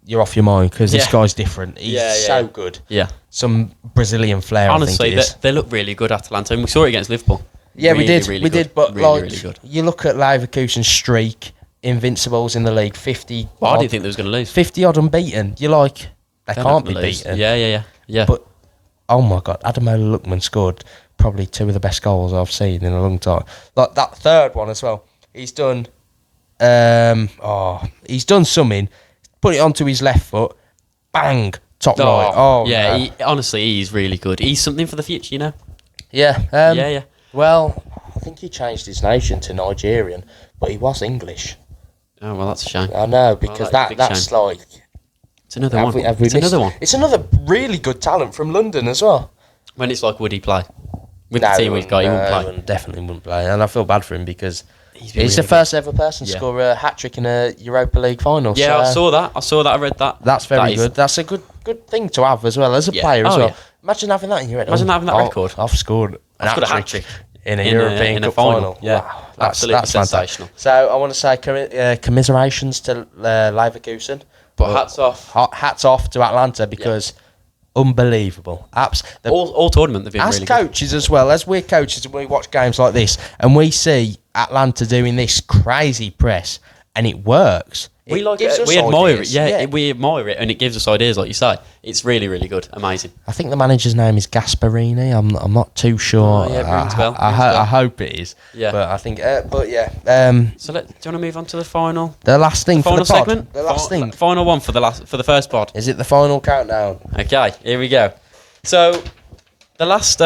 you're off your mind because this guy's different. He's so good. Yeah. Some Brazilian flair. Honestly, I think it is. They look really good, Atalanta, and we saw it against Liverpool. Yeah, we did. But really like, good. you look at Leverkusen's streak, invincibles in the league. 50. Well, I didn't think they was going to lose. 50 odd unbeaten. You're like, they They're can't not be gonna lose. beaten. Yeah. But oh my God, Ademola Lookman scored probably 2 of the best goals I've seen in a long time. Like that third one as well. He's done. He's done something. Put it onto his left foot. Bang. Top right. Oh yeah. no. Honestly, he's really good. He's something for the future, you know. Yeah. Yeah. Well, I think he changed his nation to Nigerian, but he was English. Oh well, that's a shame. I know, because that's a big that's shame. like. It's another one. It's another one. It's another really good talent from London as well. When it's like, would he play with the team we've got? He wouldn't play. Definitely wouldn't play, and I feel bad for him because He's he's the first ever person to score a hat trick in a Europa League final. Yeah, so I saw that. I read that. That's very good. That's a good thing to have as well as a player as well. Yeah. Imagine having that in your head. Imagine having that record. I've scored a hat trick in a in European a Cup final. Yeah, wow, absolutely that's sensational. Fantastic. So I want to say commiserations to Leverkusen. But hats off. Hats off to Atlanta because unbelievable. All tournament they've been as really good. coaches as well, as we're coaches and we watch games like this and we see Atlanta doing this crazy press and it works. We like it. We admire it. Yeah, we admire it, and it gives us ideas, like you say. It's really, really good. Amazing. I think the manager's name is Gasparini. I'm not too sure. Oh, yeah, rings a bell. I hope it is. Yeah. But I think. But yeah. So do you want to move on to the final? The last thing for Final the pod. segment. The last thing. Final one for the first pod. Is it the final countdown? Okay, here we go. So the last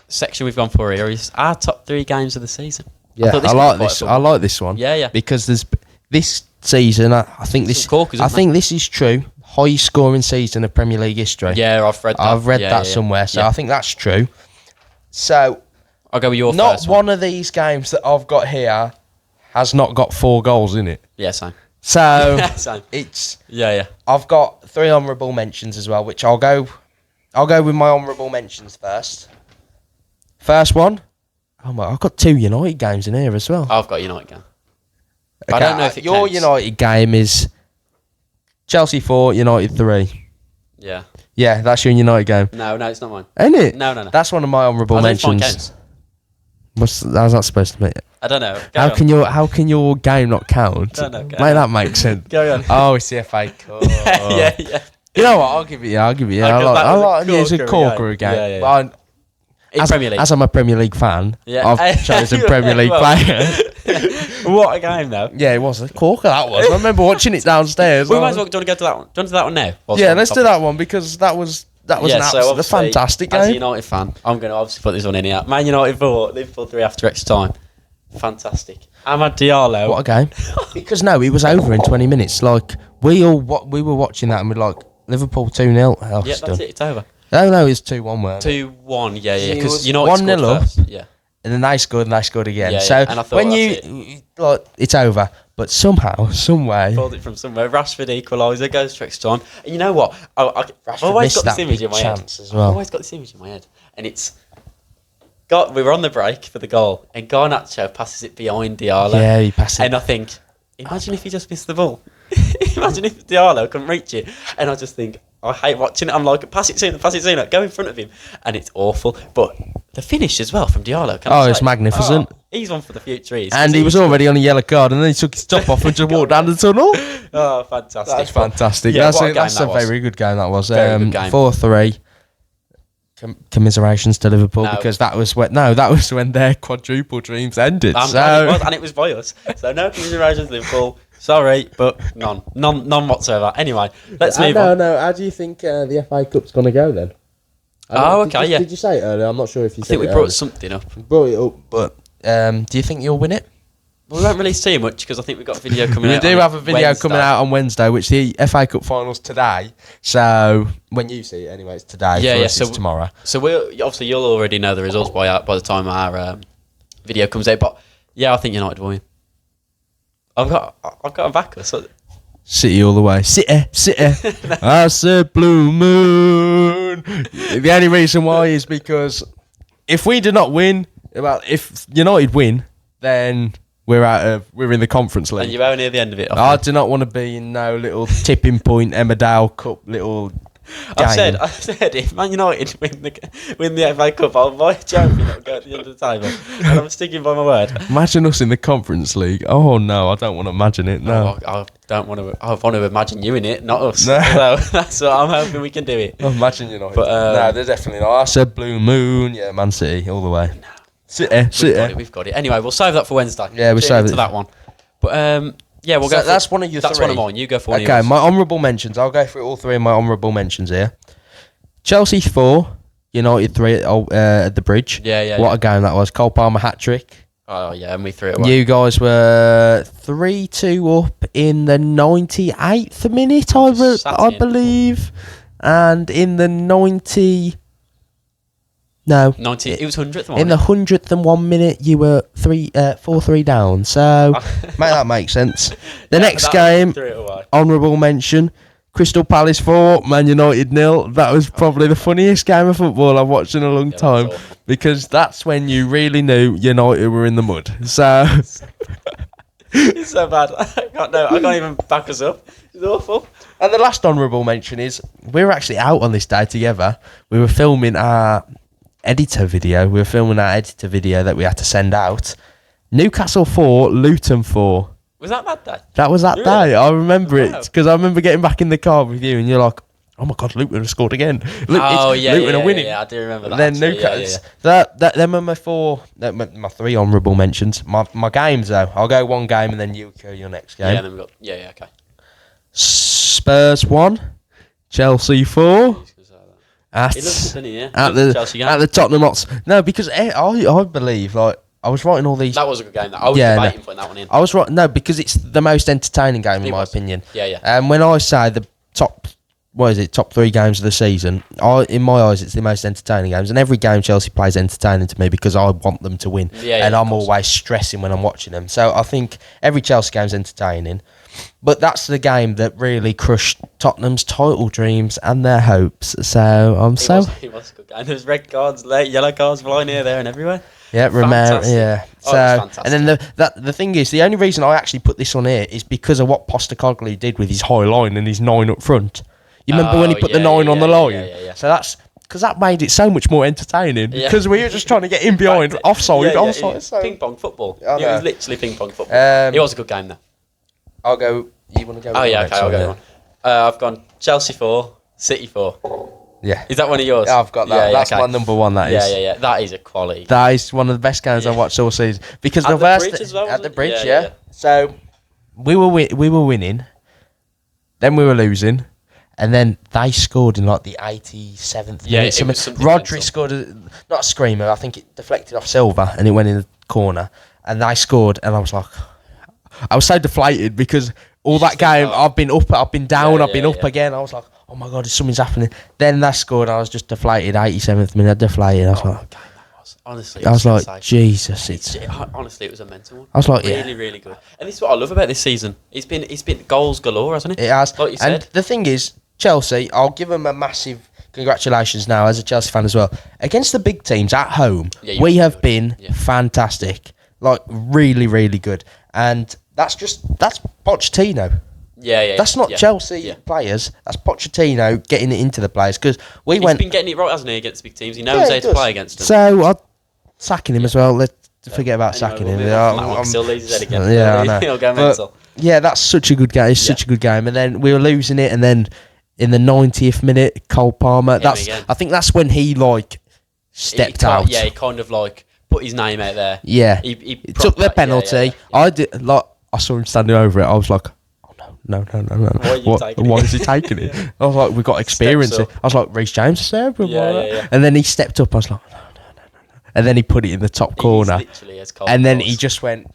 section we've gone for here is our top 3 games of the season. Yeah, I like this. I like this one. Yeah. Because there's this season. I think this. I think this is true. Highest scoring season of Premier League history. Yeah, I've read that. I've read that somewhere, so I think that's true. So I'll go with your not first one. Of these games that I've got here has not got 4 goals in it. Yeah, same. So Same. it's Yeah. I've got 3 honourable mentions as well, which I'll go with my honourable mentions first. First one. Oh my! I've got 2 United games in here as well. I've got United game. Okay, I don't know if it your counts. United game is Chelsea 4, United 3. Yeah. Yeah, that's your United game. No, it's not mine. Ain't it? No. That's one of my honourable I don't think mentions. mine counts. How's that supposed to be? I don't know. How can your game not count? Don't know. Make that make sense. Go on. Oh, it's the FA Cup. Yeah. You know what? I'll give it you. It's a corker game. Yeah. In Premier League. As I'm a Premier League fan, Yeah. I've chosen Premier League player. What a game, though. Yeah, it was a corker. That was. I remember watching it downstairs. We might as well. Do you want to go to that one? Do you want to do that one now? Yeah, let's do that one because that was a fantastic game. As a United fan, I'm going to obviously put this one in here. Man United 4, Liverpool 3 after extra time. Fantastic. Amad Diallo. What a game! Because it was over in 20 minutes. Like we were watching that and we're like Liverpool 2-0. Yeah, that's it. It's over. No, it's 2-1. Weren't it? 2-1. Yeah. Because It United was scored 1-0 first. Yeah. And then they scored again. Yeah, so and I thought when that's it's over, but somehow, some way, pulled it from somewhere. Rashford equaliser, goes to extra time. And you know what? I've always got this image in my head. As well. I've always got this image in my head, and it's we were on the break for the goal, and Garnacho passes it behind Diallo. Yeah, he passed it. And I think, imagine if he just missed the ball. Imagine if Diallo couldn't reach it. And I just think, I hate watching it. I'm like, pass it sooner, go in front of him. And it's awful. But the finish as well from Diallo. It's magnificent. He's one for the future. And he was already on a yellow card, and then he took his top off and just walked down the tunnel. Oh, fantastic. That's fantastic. Yeah, that's a very good game, that was. Very good game. 4-3. Commiserations to Liverpool because that was when their quadruple dreams ended. I'm glad it was, and it was by us. So no commiserations to Liverpool. Sorry, but none whatsoever. Anyway, let's move on. No. How do you think the FA Cup's going to go then? Did you say it earlier? I'm not sure if you said it. I think we brought something up. Brought it up, but do you think you'll win it? We won't release too much because I think we've got a video coming out. We do have a video coming out on Wednesday, which the FA Cup final's today. So when you see it, anyway, it's today. Yeah. So it's tomorrow. So obviously you'll already know the results by the time our video comes out. But yeah, I think United will win. I've got a backer. So. City all the way. City. I said blue moon. The only reason why is because if we do not win, if United win, then we're in the Conference League. And you're only at the end of it. I do not want to be in no little tipping point Emmerdale Cup little I said, if Man United win the FA Cup, I'll buy a trophy and it'll go at the end of the table. And I'm sticking by my word. Imagine us in the Conference League. Oh no, I don't want to imagine it. No, I don't want to. I want to imagine you in it, not us. No. So that's what I'm hoping we can do it. I imagine United. But, no, they're definitely not. I said Blue Moon. Yeah, Man City all the way. No. City. We've got it. Anyway, we'll save that for Wednesday. Yeah, we'll save it to that one. But yeah, we'll go. That's one of your That's three. one of mine. You go for one. Okay, my honourable mentions. I'll go through all three of my honourable mentions here. Chelsea 4, United 3 at the Bridge. Yeah. What a game that was. Cole Palmer hat-trick. Oh, yeah, and we threw it away. You guys were 3-2 up in the 98th minute, I believe. And in the 90... No. 90. It was 100th one. In the 101 minute, you were 4-3 down. So, that makes sense. The next game, honourable mention, Crystal Palace 4, Man United 0. That was probably the funniest game of football I've watched in a long time, because that's when you really knew United were in the mud. So it's so bad. I can't even back us up. It's awful. And the last honourable mention is we were actually out on this day together. We were filming our editor video. That we had to send out. Newcastle 4, Luton 4. Was that day? That was that day. I remember it because I remember getting back in the car with you and you're like, oh my God, Luton have scored again. Luton are winning. Yeah, I do remember that. And then Newcastle. Them are my three honourable mentions. My games though, I'll go one game and then you go your next game. Yeah, then we got. Yeah, okay. Spurs 1, Chelsea 4. At the Tottenham Hotspur. No, because I believe I was writing all these. That was a good game. I was debating putting that one in. I was right. No, because it's the most entertaining game in my opinion. Yeah. And when I say the top 3 games of the season, in my eyes, it's the most entertaining games. And every game Chelsea plays entertaining to me because I want them to win. And I'm always stressing when I'm watching them. So I think every Chelsea game's entertaining. But that's the game that really crushed Tottenham's title dreams and their hopes. So It was a good game. There's red cards, yellow cards flying here, there, and everywhere. Yeah, Romero. Yeah. So, and then the thing is, the only reason I actually put this on here is because of what Postecoglou did with his high line and his 9 up front. You remember when he put the 9 on the line? Yeah. So that's because that made it so much more entertaining. Because we were just trying to get in behind, offside. So ping pong football. It was literally ping pong football. It was a good game though. I'll go. You want to go? Oh yeah, okay. I'll go one. I've gone Chelsea 4, City 4. Yeah. Is that one of yours? Yeah, I've got that. That's my number one. That is. Yeah. That is a quality. That is one of the best games I've watched all season because at the Bridge as well. At the Bridge, yeah. So we were winning, then we were losing, and then they scored in like the 87th minute. Rodri scored not a screamer. I think it deflected off Silva and it went in the corner, and they scored, and I was like, I was so deflated because all that game I've been up, I've been down, I've been up again. I was like, oh my God, something's happening. Then they scored, I was just deflated. 87th minute, deflated. I was like, God, honestly, I was like, Jesus, honestly, it was a mental one. I was like, really good. And this is what I love about this season. It's been goals galore, hasn't it? It has. Like you said. And the thing is, Chelsea, I'll give them a massive congratulations now as a Chelsea fan as well. Against the big teams at home, we have been fantastic. Like really, really good. And that's Pochettino. Yeah. That's not Chelsea players. That's Pochettino getting it into the players because he's been getting it right, hasn't he, against big teams? He knows how to play against them. So I'm sacking him as well. Let's forget about sacking him. I'm still losing his head again. Yeah, I know. He'll go mental. Yeah, that's such a good game. It's such a good game. And then we were losing it, and then in the 90th minute, Cole Palmer. I think that's when he stepped out. Yeah, he kind of put his name out there. Yeah, he took the penalty. I did I saw him standing over it. I was like, no. Why is he taking it? I was like, we've got experience. I was like, Reece James is there. And then he stepped up. I was like, no. And then he put it in the top corner. And then he just went.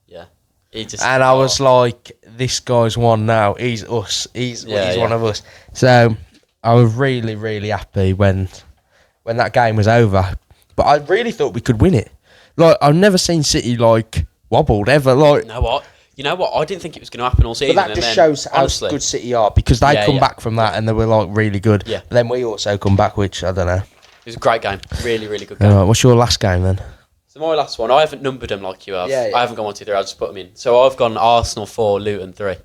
Yeah. And I was like, this guy's one now. He's us. He's one of us. So I was really, really happy when that game was over. But I really thought we could win it. I've never seen City wobbled ever. You know what? I didn't think it was going to happen all season. But that just shows how good City are because they come back from that and they were really good. Yeah. But then we also come back, which I don't know. It was a great game. Really, really good game. What's your last game then? So my last one, I haven't numbered them like you have. Yeah. I haven't gone 1, 2, 3. I'll just put them in. So I've gone Arsenal 4, Luton 3.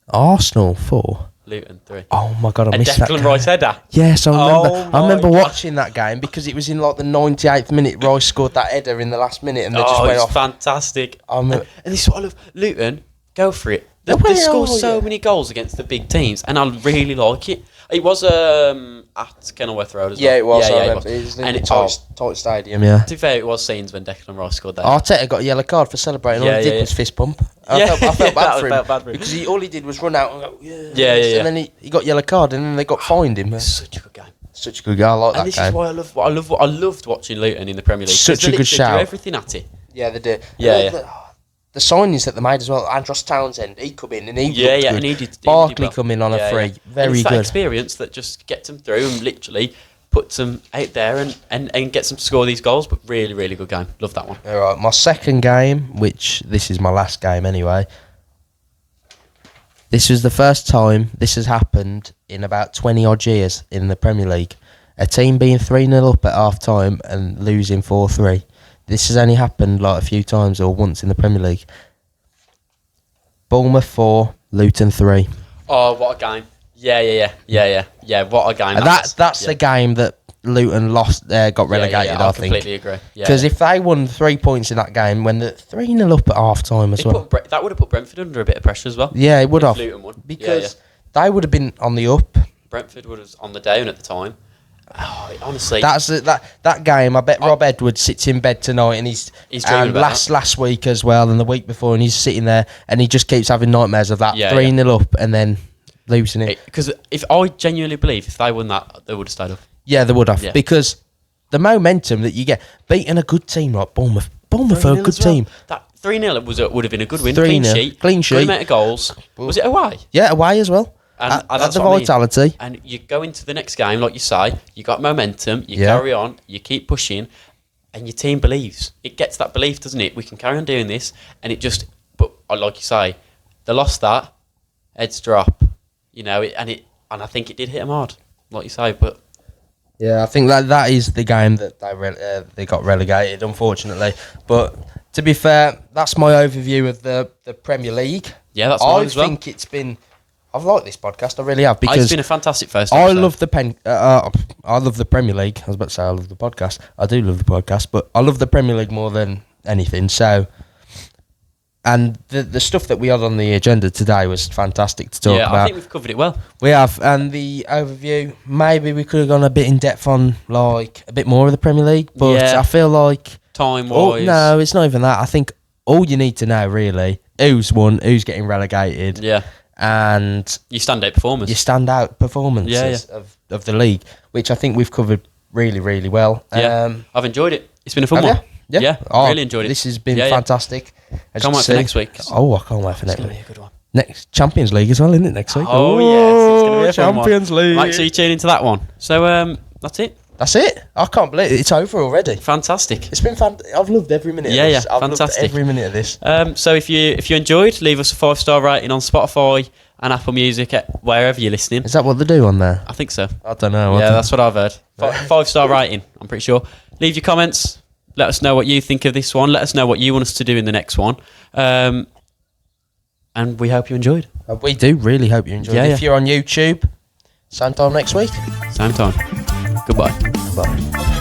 Arsenal 4? Luton 3. Oh my god, I A missed that Declan game. Rice header. Yes, I remember. Oh I remember my God. watching that game because it was in like the 98th minute. Rice scored that header in the last minute, and they just Oh, went it's off. fantastic. I And remember- this is what I love. Luton, go for it. They Well, score so yeah. many goals against the big teams, and I really like it. It was at Kenilworth Road as well. Yeah, it was. Yeah, I it remember. was. It was in And the it- tight stadium. Yeah. To be fair, it was scenes when Declan Rice scored that. Arteta got a yellow card for celebrating. All Yeah, he did yeah, was fist bump. I Yeah. felt Yeah, bad I for him felt bad for him. because all he did was run out and go, yeah. Yeah. And then he got yellow card, and then they got fined him. It's such a good game. Such a good guy. I like And that this game. is why I loved watching Luton in the Premier League. 'cause Such they a good literally shout. do everything at it. Yeah, they did. Yeah, And the signings that they made as well. Andros Townsend, he come in and he looked good. And he did Barkley well. come in on a free. And Very it's that good. experience that just gets them through and literally puts them out there and gets them to score these goals. But really, really good game. Love that one. All right, my second game, which this is my last game anyway. This was the first time this has happened in about 20 odd years in the Premier League. A team being 3-0 up at half time and losing 4-3. This has only happened like a few times or once in the Premier League. Bournemouth 4, Luton 3. Oh, what a game! Yeah. What a game! And that's the game that Luton lost. Got relegated. I think. completely agree. Because if they won 3 points in that game, when they're 3-0 up at half time as well, that would have put Brentford under a bit of pressure as well. yeah, it would if have. Luton won. Because they would have been on the up. Brentford was on the down at the time. Oh, honestly, That's that game. I bet Rob Edwards sits in bed tonight, and he's dreaming about last week as well, and the week before, and he's sitting there, and he just keeps having nightmares of that 3-0 up and then losing it. Because if I genuinely believe if they won that, they would have stayed up. Yeah, they would have, Yeah. because the momentum that you get beating a good team like Bournemouth are a good team. That 3-0 would have been a good win. 3-0. Clean sheet. Good amount of goals. Was it away? Yeah, away as well. And At that's the what I mean. Vitality. And you go into the next game, like you say, you got momentum, you Yeah. carry on, you keep pushing, and your team believes. It gets that belief, doesn't it? We can carry on doing this, and it just. But like you say, they lost that, heads drop, and I think it did hit them hard, like you say. But Yeah, I think that is the game that they got relegated, unfortunately. But to be fair, that's my overview of the Premier League. yeah, that's mine I as well. think it's been. I've liked this podcast. I really have, It's because been a fantastic first I episode. love I love the Premier League. I was about to say I love the podcast. I do love the podcast, but I love the Premier League more than anything. So, and the stuff that we had on the agenda today was fantastic to talk Yeah, about. I think we've covered it well. We have, and the overview, maybe we could have gone a bit in depth on like a bit more of the Premier League, but Yeah. I feel like Time-wise. no, it's not even that. I think all you need to know really, who's won, who's getting relegated, Yeah. and Your standout performers. your standout performances of the league, which I think we've covered really, really well. Yeah. I've enjoyed it. It's been a fun Have one. you? Yeah. Oh, really enjoyed it. This has been Yeah, yeah. fantastic. As Can't you wait for see. next week. Oh, I can't wait for It's next going to week. be a good one. Next Champions League as well, isn't it? Next week. Oh, yes. It's going to be a fun one. Champions League. Make sure you tune into that one. So, that's it. That's it. I can't believe it. It's over already. Fantastic. It's been fun. I've loved every minute Yeah, of this. yeah, I've loved fantastic. every minute of this. So if you enjoyed, leave us a 5-star rating on Spotify and Apple Music at wherever you're listening. Is that what they do on there? I think so. I don't know. Yeah, that's what I've heard. 5-star rating, I'm pretty sure. Leave your comments. Let us know what you think of this one. Let us know what you want us to do in the next one. And we hope you enjoyed. We do really hope you enjoyed. Yeah, If yeah. you're on YouTube, same time next week. Same time. Goodbye. Bye.